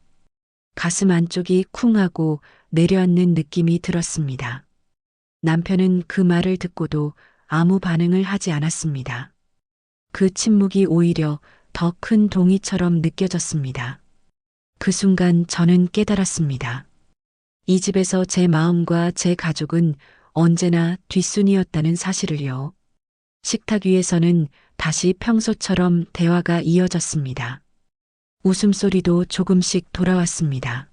가슴 안쪽이 쿵하고 내려앉는 느낌이 들었습니다. 남편은 그 말을 듣고도 아무 반응을 하지 않았습니다. 그 침묵이 오히려 더 큰 동의처럼 느껴졌습니다. 그 순간 저는 깨달았습니다. 이 집에서 제 마음과 제 가족은 언제나 뒷순이었다는 사실을요. 식탁 위에서는 다시 평소처럼 대화가 이어졌습니다. 웃음소리도 조금씩 돌아왔습니다.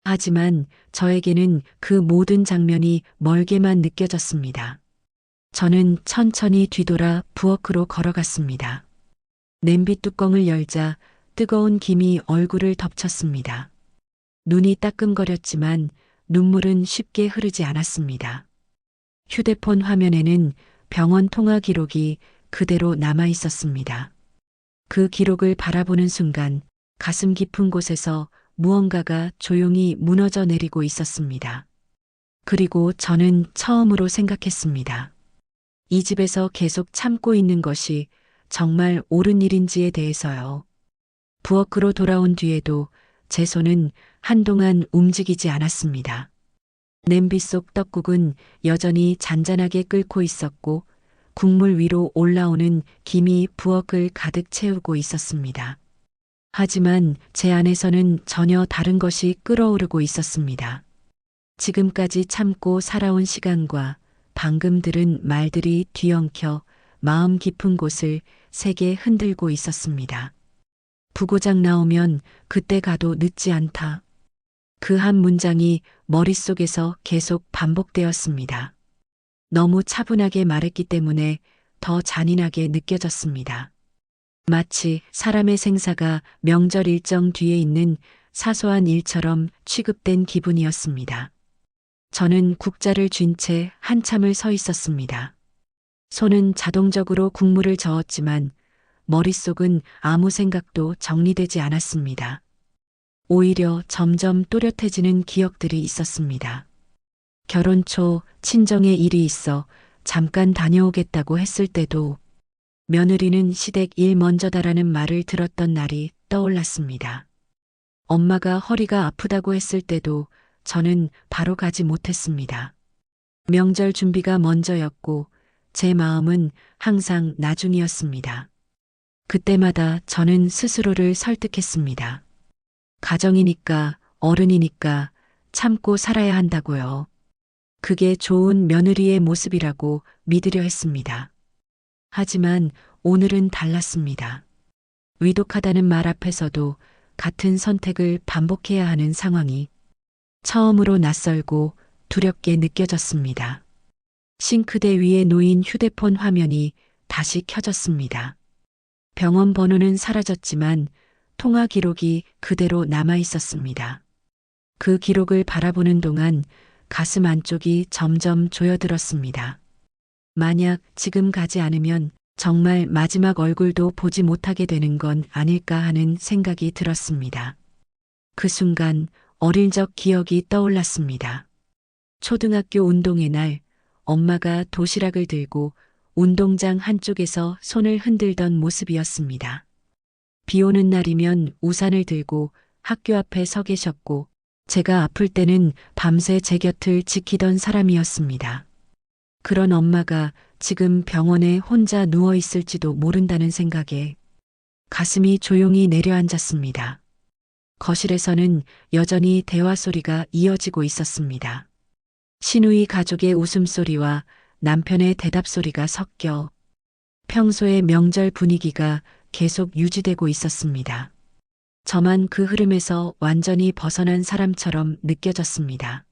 하지만 저에게는 그 모든 장면이 멀게만 느껴졌습니다. 저는 천천히 뒤돌아 부엌으로 걸어갔습니다. 냄비 뚜껑을 열자 뜨거운 김이 얼굴을 덮쳤습니다. 눈이 따끔거렸지만 눈물은 쉽게 흐르지 않았습니다. 휴대폰 화면에는 병원 통화 기록이 그대로 남아 있었습니다. 그 기록을 바라보는 순간 가슴 깊은 곳에서 무언가가 조용히 무너져 내리고 있었습니다. 그리고 저는 처음으로 생각했습니다. 이 집에서 계속 참고 있는 것이 정말 옳은 일인지에 대해서요. 부엌으로 돌아온 뒤에도 제 손은 한동안 움직이지 않았습니다. 냄비 속 떡국은 여전히 잔잔하게 끓고 있었고 국물 위로 올라오는 김이 부엌을 가득 채우고 있었습니다. 하지만 제 안에서는 전혀 다른 것이 끓어오르고 있었습니다. 지금까지 참고 살아온 시간과 방금 들은 말들이 뒤엉켜 마음 깊은 곳을 세게 흔들고 있었습니다. 부고장 나오면 그때 가도 늦지 않다. 그 한 문장이 머릿속에서 계속 반복되었습니다. 너무 차분하게 말했기 때문에 더 잔인하게 느껴졌습니다. 마치 사람의 생사가 명절 일정 뒤에 있는 사소한 일처럼 취급된 기분이었습니다. 저는 국자를 쥔 채 한참을 서 있었습니다. 손은 자동적으로 국물을 저었지만 머릿속은 아무 생각도 정리되지 않았습니다. 오히려 점점 또렷해지는 기억들이 있었습니다. 결혼 초 친정에 일이 있어 잠깐 다녀오겠다고 했을 때도 며느리는 시댁 일 먼저다라는 말을 들었던 날이 떠올랐습니다. 엄마가 허리가 아프다고 했을 때도 저는 바로 가지 못했습니다. 명절 준비가 먼저였고 제 마음은 항상 나중이었습니다. 그때마다 저는 스스로를 설득했습니다. 가정이니까, 어른이니까, 참고 살아야 한다고요. 그게 좋은 며느리의 모습이라고 믿으려 했습니다. 하지만 오늘은 달랐습니다. 위독하다는 말 앞에서도 같은 선택을 반복해야 하는 상황이 처음으로 낯설고 두렵게 느껴졌습니다. 싱크대 위에 놓인 휴대폰 화면이 다시 켜졌습니다. 병원 번호는 사라졌지만 통화 기록이 그대로 남아 있었습니다. 그 기록을 바라보는 동안 가슴 안쪽이 점점 조여들었습니다. 만약 지금 가지 않으면 정말 마지막 얼굴도 보지 못하게 되는 건 아닐까 하는 생각이 들었습니다. 그 순간 어릴 적 기억이 떠올랐습니다. 초등학교 운동회 날 엄마가 도시락을 들고 운동장 한쪽에서 손을 흔들던 모습이었습니다. 비 오는 날이면 우산을 들고 학교 앞에 서 계셨고 제가 아플 때는 밤새 제 곁을 지키던 사람이었습니다. 그런 엄마가 지금 병원에 혼자 누워 있을지도 모른다는 생각에 가슴이 조용히 내려앉았습니다. 거실에서는 여전히 대화 소리가 이어지고 있었습니다. 시누이 가족의 웃음소리와 남편의 대답 소리가 섞여 평소의 명절 분위기가 계속 유지되고 있었습니다. 저만 그 흐름에서 완전히 벗어난 사람처럼 느껴졌습니다.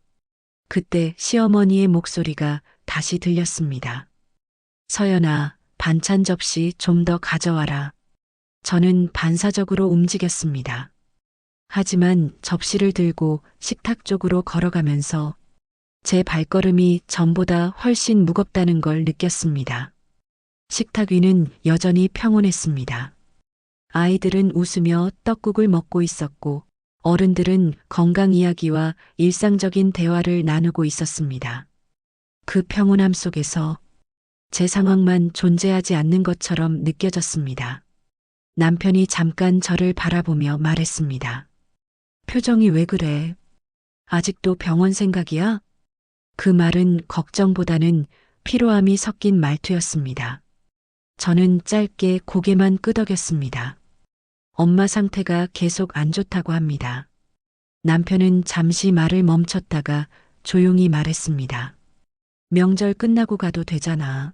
그때 시어머니의 목소리가 다시 들렸습니다. 서연아, 반찬 접시 좀 더 가져와라. 저는 반사적으로 움직였습니다. 하지만 접시를 들고 식탁 쪽으로 걸어가면서 제 발걸음이 전보다 훨씬 무겁다는 걸 느꼈습니다. 식탁 위는 여전히 평온했습니다. 아이들은 웃으며 떡국을 먹고 있었고 어른들은 건강 이야기와 일상적인 대화를 나누고 있었습니다. 그 평온함 속에서 제 상황만 존재하지 않는 것처럼 느껴졌습니다. 남편이 잠깐 저를 바라보며 말했습니다. 표정이 왜 그래? 아직도 병원 생각이야? 그 말은 걱정보다는 피로함이 섞인 말투였습니다. 저는 짧게 고개만 끄덕였습니다. 엄마 상태가 계속 안 좋다고 합니다. 남편은 잠시 말을 멈췄다가 조용히 말했습니다. 명절 끝나고 가도 되잖아.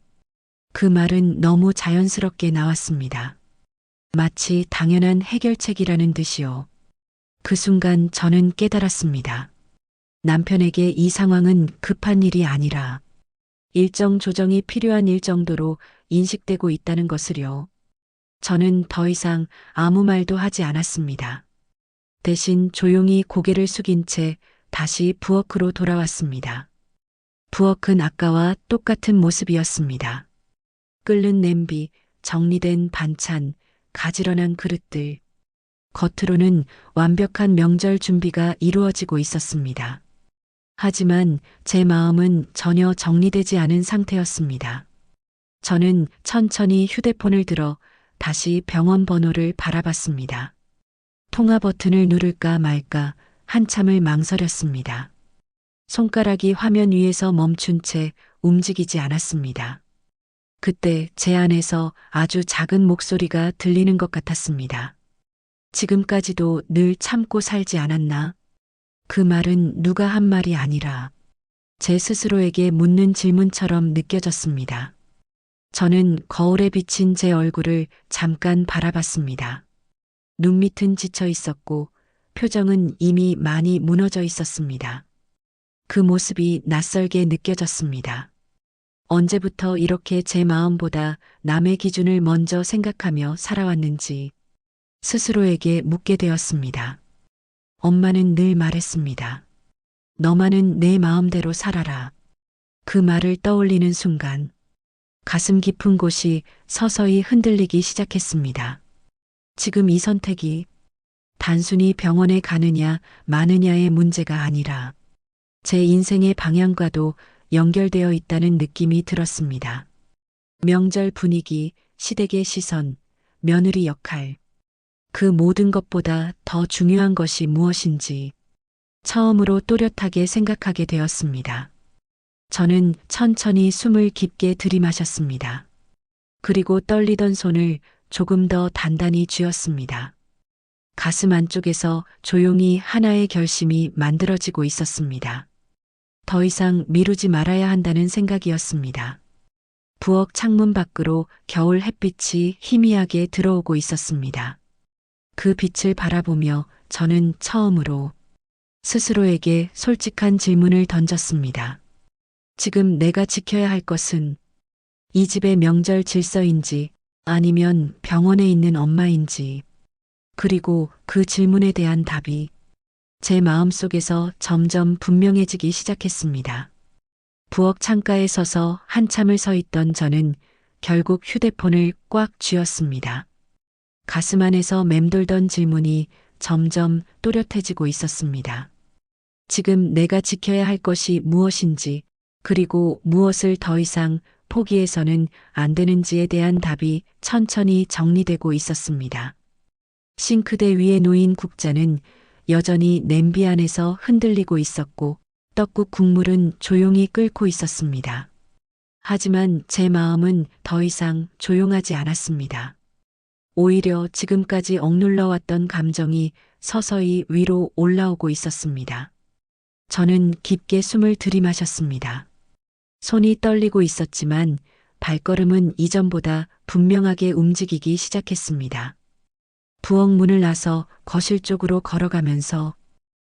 그 말은 너무 자연스럽게 나왔습니다. 마치 당연한 해결책이라는 듯이요. 그 순간 저는 깨달았습니다. 남편에게 이 상황은 급한 일이 아니라 일정 조정이 필요한 일 정도로 인식되고 있다는 것을요. 저는 더 이상 아무 말도 하지 않았습니다. 대신 조용히 고개를 숙인 채 다시 부엌으로 돌아왔습니다. 부엌은 아까와 똑같은 모습이었습니다. 끓는 냄비, 정리된 반찬, 가지런한 그릇들. 겉으로는 완벽한 명절 준비가 이루어지고 있었습니다. 하지만 제 마음은 전혀 정리되지 않은 상태였습니다. 저는 천천히 휴대폰을 들어 다시 병원 번호를 바라봤습니다. 통화 버튼을 누를까 말까 한참을 망설였습니다. 손가락이 화면 위에서 멈춘 채 움직이지 않았습니다. 그때 제 안에서 아주 작은 목소리가 들리는 것 같았습니다. 지금까지도 늘 참고 살지 않았나? 그 말은 누가 한 말이 아니라 제 스스로에게 묻는 질문처럼 느껴졌습니다. 저는 거울에 비친 제 얼굴을 잠깐 바라봤습니다. 눈밑은 지쳐 있었고 표정은 이미 많이 무너져 있었습니다. 그 모습이 낯설게 느껴졌습니다. 언제부터 이렇게 제 마음보다 남의 기준을 먼저 생각하며 살아왔는지 스스로에게 묻게 되었습니다. 엄마는 늘 말했습니다. 너만은 내 마음대로 살아라. 그 말을 떠올리는 순간 가슴 깊은 곳이 서서히 흔들리기 시작했습니다. 지금 이 선택이 단순히 병원에 가느냐 마느냐의 문제가 아니라 제 인생의 방향과도 연결되어 있다는 느낌이 들었습니다. 명절 분위기, 시댁의 시선, 며느리 역할, 그 모든 것보다 더 중요한 것이 무엇인지 처음으로 또렷하게 생각하게 되었습니다. 저는 천천히 숨을 깊게 들이마셨습니다. 그리고 떨리던 손을 조금 더 단단히 쥐었습니다. 가슴 안쪽에서 조용히 하나의 결심이 만들어지고 있었습니다. 더 이상 미루지 말아야 한다는 생각이었습니다. 부엌 창문 밖으로 겨울 햇빛이 희미하게 들어오고 있었습니다. 그 빛을 바라보며 저는 처음으로 스스로에게 솔직한 질문을 던졌습니다. 지금 내가 지켜야 할 것은 이 집의 명절 질서인지 아니면 병원에 있는 엄마인지, 그리고 그 질문에 대한 답이 제 마음속에서 점점 분명해지기 시작했습니다. 부엌 창가에 서서 한참을 서 있던 저는 결국 휴대폰을 꽉 쥐었습니다. 가슴 안에서 맴돌던 질문이 점점 또렷해지고 있었습니다. 지금 내가 지켜야 할 것이 무엇인지, 그리고 무엇을 더 이상 포기해서는 안 되는지에 대한 답이 천천히 정리되고 있었습니다. 싱크대 위에 놓인 국자는 여전히 냄비 안에서 흔들리고 있었고, 떡국 국물은 조용히 끓고 있었습니다. 하지만 제 마음은 더 이상 조용하지 않았습니다. 오히려 지금까지 억눌러 왔던 감정이 서서히 위로 올라오고 있었습니다. 저는 깊게 숨을 들이마셨습니다. 손이 떨리고 있었지만 발걸음은 이전보다 분명하게 움직이기 시작했습니다. 부엌 문을 나서 거실 쪽으로 걸어가면서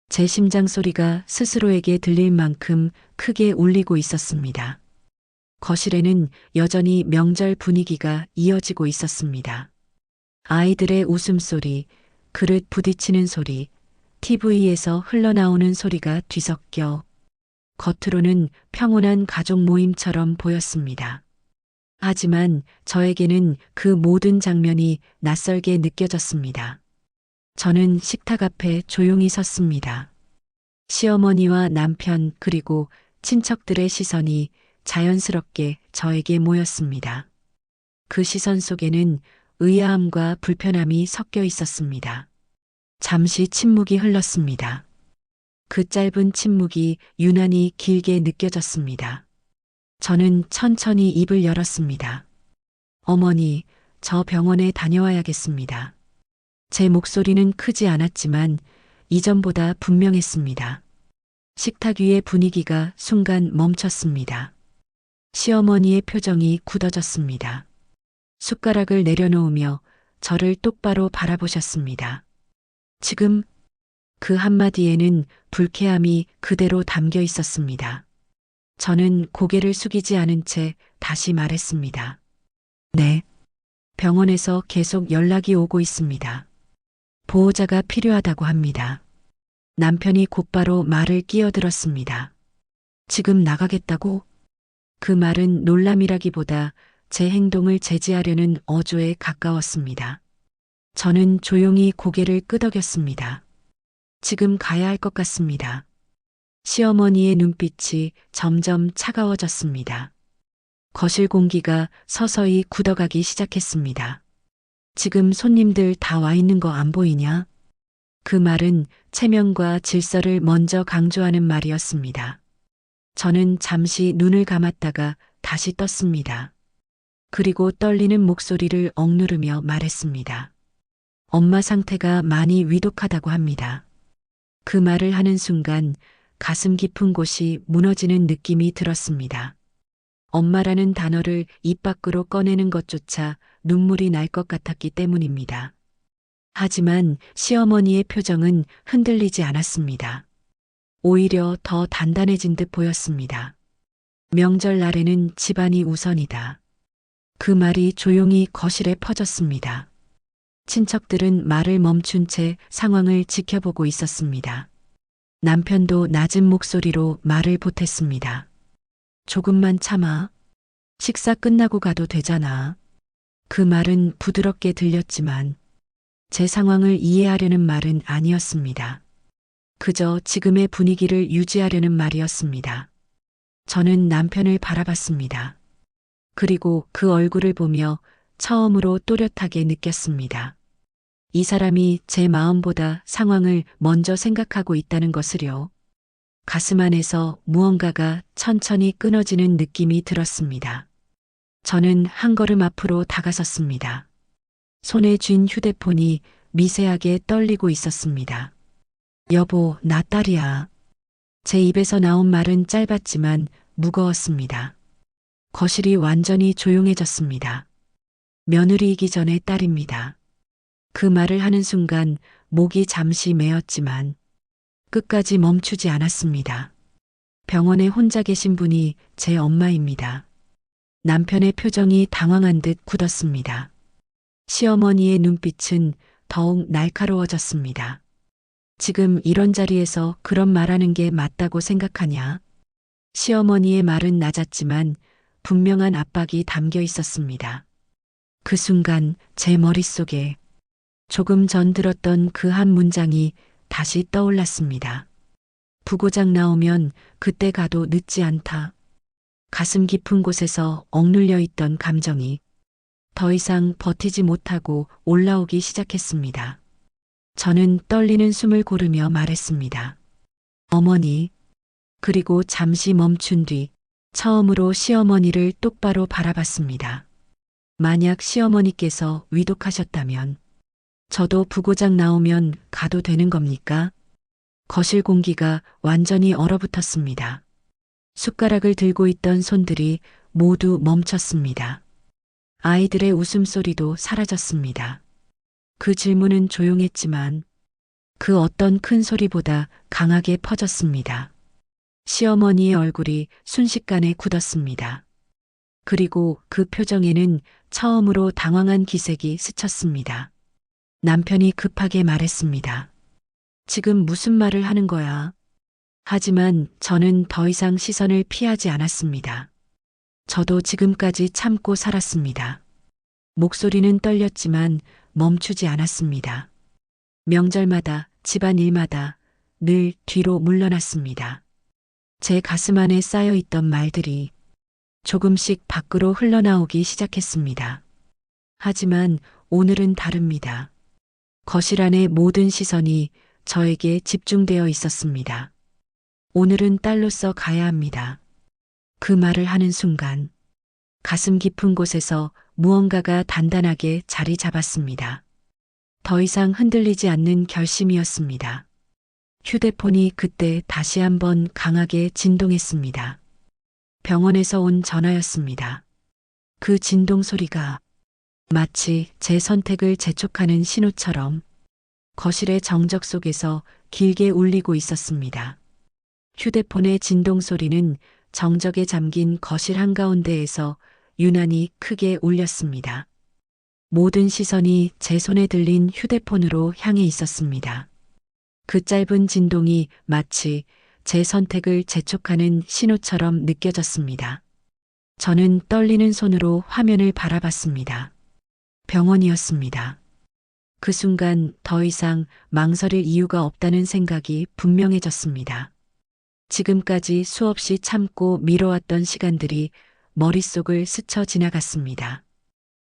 제 심장 소리가 스스로에게 들릴 만큼 크게 울리고 있었습니다. 거실에는 여전히 명절 분위기가 이어지고 있었습니다. 아이들의 웃음소리, 그릇 부딪히는 소리, TV에서 흘러나오는 소리가 뒤섞여 겉으로는 평온한 가족 모임처럼 보였습니다. 하지만 저에게는 그 모든 장면이 낯설게 느껴졌습니다. 저는 식탁 앞에 조용히 섰습니다. 시어머니와 남편 그리고 친척들의 시선이 자연스럽게 저에게 모였습니다. 그 시선 속에는 의아함과 불편함이 섞여 있었습니다. 잠시 침묵이 흘렀습니다. 그 짧은 침묵이 유난히 길게 느껴졌습니다. 저는 천천히 입을 열었습니다. 어머니, 저 병원에 다녀와야겠습니다. 제 목소리는 크지 않았지만 이전보다 분명했습니다. 식탁 위의 분위기가 순간 멈췄습니다. 시어머니의 표정이 굳어졌습니다. 숟가락을 내려놓으며 저를 똑바로 바라보셨습니다. 지금 그 한마디에는 불쾌함이 그대로 담겨 있었습니다. 저는 고개를 숙이지 않은 채 다시 말했습니다. 네. 병원에서 계속 연락이 오고 있습니다. 보호자가 필요하다고 합니다. 남편이 곧바로 말을 끼어들었습니다. 지금 나가겠다고? 그 말은 놀람이라기보다 제 행동을 제지하려는 어조에 가까웠습니다. 저는 조용히 고개를 끄덕였습니다. 지금 가야 할 것 같습니다. 시어머니의 눈빛이 점점 차가워졌습니다. 거실 공기가 서서히 굳어가기 시작했습니다. 지금 손님들 다 와 있는 거 안 보이냐? 그 말은 체면과 질서를 먼저 강조하는 말이었습니다. 저는 잠시 눈을 감았다가 다시 떴습니다. 그리고 떨리는 목소리를 억누르며 말했습니다. 엄마 상태가 많이 위독하다고 합니다. 그 말을 하는 순간 가슴 깊은 곳이 무너지는 느낌이 들었습니다. 엄마라는 단어를 입 밖으로 꺼내는 것조차 눈물이 날 것 같았기 때문입니다. 하지만 시어머니의 표정은 흔들리지 않았습니다. 오히려 더 단단해진 듯 보였습니다. 명절날에는 집안이 우선이다. 그 말이 조용히 거실에 퍼졌습니다. 친척들은 말을 멈춘 채 상황을 지켜보고 있었습니다. 남편도 낮은 목소리로 말을 보탰습니다. 조금만 참아. 식사 끝나고 가도 되잖아. 그 말은 부드럽게 들렸지만 제 상황을 이해하려는 말은 아니었습니다. 그저 지금의 분위기를 유지하려는 말이었습니다. 저는 남편을 바라봤습니다. 그리고 그 얼굴을 보며 처음으로 또렷하게 느꼈습니다. 이 사람이 제 마음보다 상황을 먼저 생각하고 있다는 것을요. 가슴 안에서 무언가가 천천히 끊어지는 느낌이 들었습니다. 저는 한 걸음 앞으로 다가섰습니다. 손에 쥔 휴대폰이 미세하게 떨리고 있었습니다. 여보, 나 딸이야. 제 입에서 나온 말은 짧았지만 무거웠습니다. 거실이 완전히 조용해졌습니다. 며느리이기 전에 딸입니다. 그 말을 하는 순간 목이 잠시 메었지만 끝까지 멈추지 않았습니다. 병원에 혼자 계신 분이 제 엄마입니다. 남편의 표정이 당황한 듯 굳었습니다. 시어머니의 눈빛은 더욱 날카로워졌습니다. 지금 이런 자리에서 그런 말하는 게 맞다고 생각하냐? 시어머니의 말은 낮았지만 분명한 압박이 담겨 있었습니다. 그 순간 제 머릿속에 조금 전 들었던 그 한 문장이 다시 떠올랐습니다. 부고장 나오면 그때 가도 늦지 않다. 가슴 깊은 곳에서 억눌려 있던 감정이 더 이상 버티지 못하고 올라오기 시작했습니다. 저는 떨리는 숨을 고르며 말했습니다. 어머니. 그리고 잠시 멈춘 뒤 처음으로 시어머니를 똑바로 바라봤습니다. 만약 시어머니께서 위독하셨다면 저도 부고장 나오면 가도 되는 겁니까? 거실 공기가 완전히 얼어붙었습니다. 숟가락을 들고 있던 손들이 모두 멈췄습니다. 아이들의 웃음소리도 사라졌습니다. 그 질문은 조용했지만 그 어떤 큰 소리보다 강하게 퍼졌습니다. 시어머니의 얼굴이 순식간에 굳었습니다. 그리고 그 표정에는 처음으로 당황한 기색이 스쳤습니다. 남편이 급하게 말했습니다. 지금 무슨 말을 하는 거야? 하지만 저는 더 이상 시선을 피하지 않았습니다. 저도 지금까지 참고 살았습니다. 목소리는 떨렸지만 멈추지 않았습니다. 명절마다, 집안일마다 늘 뒤로 물러났습니다. 제 가슴 안에 쌓여있던 말들이 조금씩 밖으로 흘러나오기 시작했습니다. 하지만 오늘은 다릅니다. 거실 안의 모든 시선이 저에게 집중되어 있었습니다. 오늘은 딸로서 가야 합니다. 그 말을 하는 순간 가슴 깊은 곳에서 무언가가 단단하게 자리 잡았습니다. 더 이상 흔들리지 않는 결심이었습니다. 휴대폰이 그때 다시 한번 강하게 진동했습니다. 병원에서 온 전화였습니다. 그 진동 소리가 마치 제 선택을 재촉하는 신호처럼 거실의 정적 속에서 길게 울리고 있었습니다. 휴대폰의 진동 소리는 정적에 잠긴 거실 한가운데에서 유난히 크게 울렸습니다. 모든 시선이 제 손에 들린 휴대폰으로 향해 있었습니다. 그 짧은 진동이 마치 제 선택을 재촉하는 신호처럼 느껴졌습니다. 저는 떨리는 손으로 화면을 바라봤습니다. 병원이었습니다. 그 순간 더 이상 망설일 이유가 없다는 생각이 분명해졌습니다. 지금까지 수없이 참고 미뤄왔던 시간들이 머릿속을 스쳐 지나갔습니다.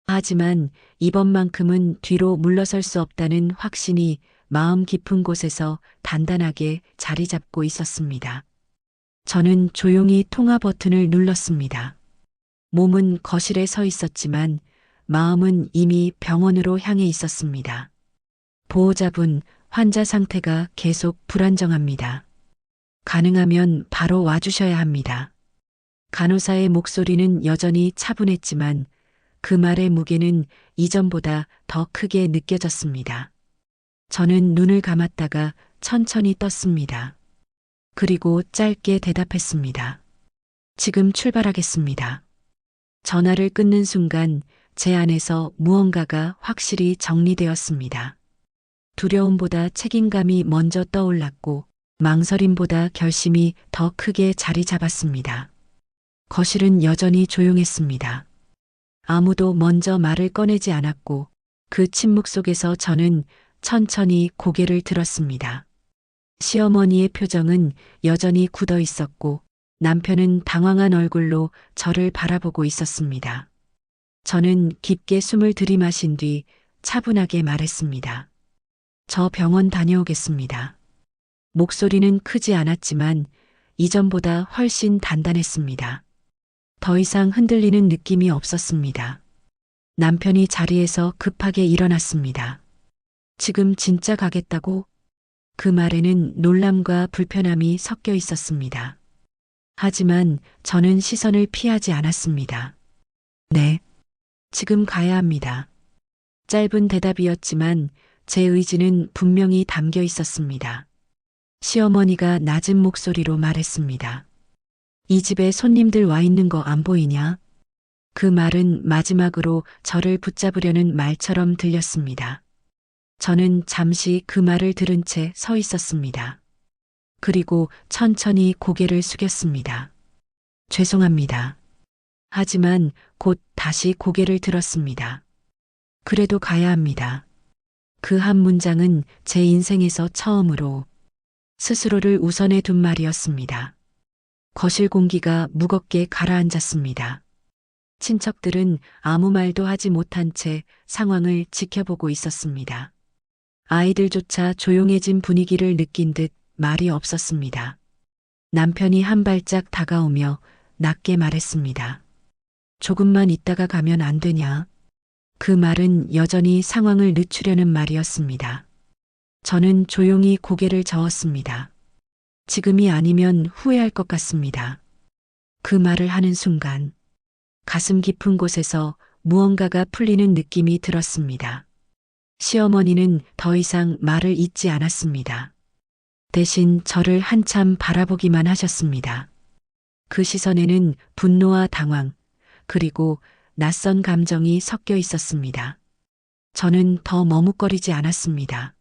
하지만 이번만큼은 뒤로 물러설 수 없다는 확신이 마음 깊은 곳에서 단단하게 자리 잡고 있었습니다. 저는 조용히 통화 버튼을 눌렀습니다. 몸은 거실에 서 있었지만 마음은 이미 병원으로 향해 있었습니다. 보호자분, 환자 상태가 계속 불안정합니다. 가능하면 바로 와주셔야 합니다. 간호사의 목소리는 여전히 차분했지만 그 말의 무게는 이전보다 더 크게 느껴졌습니다. 저는 눈을 감았다가 천천히 떴습니다. 그리고 짧게 대답했습니다. 지금 출발하겠습니다. 전화를 끊는 순간 제 안에서 무언가가 확실히 정리되었습니다. 두려움보다 책임감이 먼저 떠올랐고 망설임보다 결심이 더 크게 자리 잡았습니다. 거실은 여전히 조용했습니다. 아무도 먼저 말을 꺼내지 않았고 그 침묵 속에서 저는 천천히 고개를 들었습니다. 시어머니의 표정은 여전히 굳어 있었고 남편은 당황한 얼굴로 저를 바라보고 있었습니다. 저는 깊게 숨을 들이마신 뒤 차분하게 말했습니다. 저 병원 다녀오겠습니다. 목소리는 크지 않았지만 이전보다 훨씬 단단했습니다. 더 이상 흔들리는 느낌이 없었습니다. 남편이 자리에서 급하게 일어났습니다. 지금 진짜 가겠다고? 그 말에는 놀람과 불편함이 섞여 있었습니다. 하지만 저는 시선을 피하지 않았습니다. 네, 지금 가야 합니다. 짧은 대답이었지만 제 의지는 분명히 담겨 있었습니다. 시어머니가 낮은 목소리로 말했습니다. 이 집에 손님들 와 있는 거 안 보이냐? 그 말은 마지막으로 저를 붙잡으려는 말처럼 들렸습니다. 저는 잠시 그 말을 들은 채 서 있었습니다. 그리고 천천히 고개를 숙였습니다. 죄송합니다. 하지만 곧 다시 고개를 들었습니다. 그래도 가야 합니다. 그 한 문장은 제 인생에서 처음으로 스스로를 우선해 둔 말이었습니다. 거실 공기가 무겁게 가라앉았습니다. 친척들은 아무 말도 하지 못한 채 상황을 지켜보고 있었습니다. 아이들조차 조용해진 분위기를 느낀 듯 말이 없었습니다. 남편이 한 발짝 다가오며 낮게 말했습니다. 조금만 있다가 가면 안 되냐? 그 말은 여전히 상황을 늦추려는 말이었습니다. 저는 조용히 고개를 저었습니다. 지금이 아니면 후회할 것 같습니다. 그 말을 하는 순간 가슴 깊은 곳에서 무언가가 풀리는 느낌이 들었습니다. 시어머니는 더 이상 말을 잇지 않았습니다. 대신 저를 한참 바라보기만 하셨습니다. 그 시선에는 분노와 당황, 그리고 낯선 감정이 섞여 있었습니다. 저는 더 머뭇거리지 않았습니다.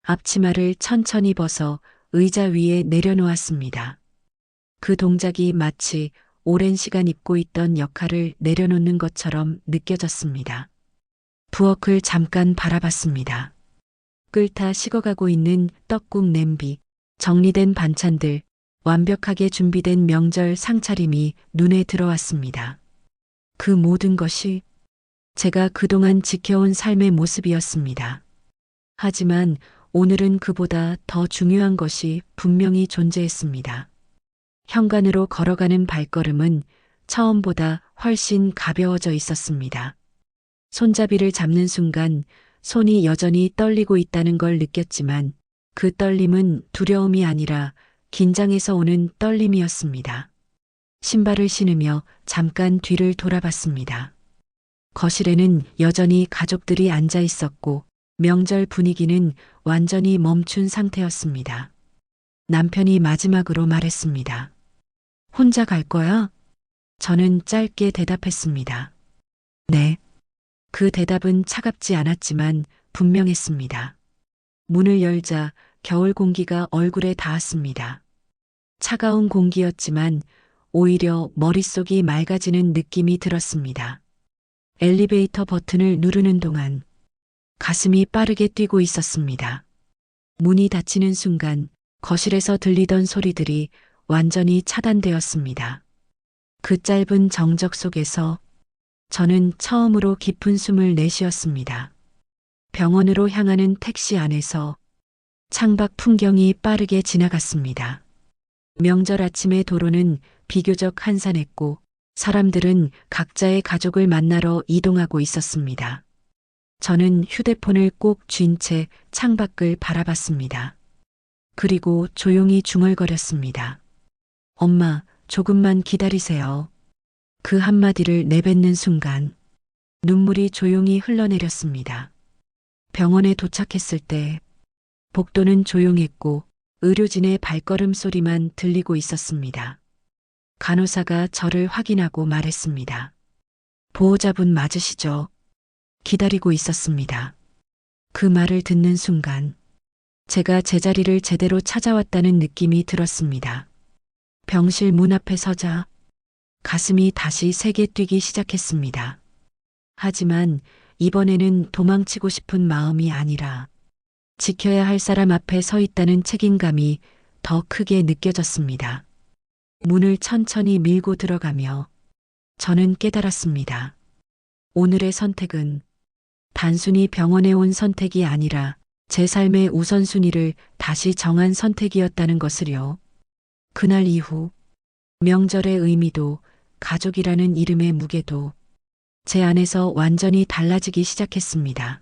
앞치마를 천천히 벗어 의자 위에 내려놓았습니다. 그 동작이 마치 오랜 시간 입고 있던 역할을 내려놓는 것처럼 느껴졌습니다. 부엌을 잠깐 바라봤습니다. 끓다 식어가고 있는 떡국 냄비, 정리된 반찬들, 완벽하게 준비된 명절 상차림이 눈에 들어왔습니다. 그 모든 것이 제가 그동안 지켜온 삶의 모습이었습니다. 하지만 오늘은 그보다 더 중요한 것이 분명히 존재했습니다. 현관으로 걸어가는 발걸음은 처음보다 훨씬 가벼워져 있었습니다. 손잡이를 잡는 순간 손이 여전히 떨리고 있다는 걸 느꼈지만 그 떨림은 두려움이 아니라 긴장해서 오는 떨림이었습니다. 신발을 신으며 잠깐 뒤를 돌아봤습니다. 거실에는 여전히 가족들이 앉아 있었고 명절 분위기는 완전히 멈춘 상태였습니다. 남편이 마지막으로 말했습니다. 혼자 갈 거야? 저는 짧게 대답했습니다. 네. 그 대답은 차갑지 않았지만 분명했습니다. 문을 열자 겨울 공기가 얼굴에 닿았습니다. 차가운 공기였지만 오히려 머릿속이 맑아지는 느낌이 들었습니다. 엘리베이터 버튼을 누르는 동안 가슴이 빠르게 뛰고 있었습니다. 문이 닫히는 순간 거실에서 들리던 소리들이 완전히 차단되었습니다. 그 짧은 정적 속에서 저는 처음으로 깊은 숨을 내쉬었습니다. 병원으로 향하는 택시 안에서 창밖 풍경이 빠르게 지나갔습니다. 명절 아침의 도로는 비교적 한산했고 사람들은 각자의 가족을 만나러 이동하고 있었습니다. 저는 휴대폰을 꼭 쥔 채 창밖을 바라봤습니다. 그리고 조용히 중얼거렸습니다. 엄마, 조금만 기다리세요. 그 한마디를 내뱉는 순간 눈물이 조용히 흘러내렸습니다. 병원에 도착했을 때 복도는 조용했고 의료진의 발걸음 소리만 들리고 있었습니다. 간호사가 저를 확인하고 말했습니다. 보호자분 맞으시죠? 기다리고 있었습니다. 그 말을 듣는 순간 제가 제자리를 제대로 찾아왔다는 느낌이 들었습니다. 병실 문 앞에 서자 가슴이 다시 세게 뛰기 시작했습니다. 하지만 이번에는 도망치고 싶은 마음이 아니라 지켜야 할 사람 앞에 서 있다는 책임감이 더 크게 느껴졌습니다. 문을 천천히 밀고 들어가며 저는 깨달았습니다. 오늘의 선택은 단순히 병원에 온 선택이 아니라 제 삶의 우선순위를 다시 정한 선택이었다는 것을요. 그날 이후 명절의 의미도 가족이라는 이름의 무게도 제 안에서 완전히 달라지기 시작했습니다.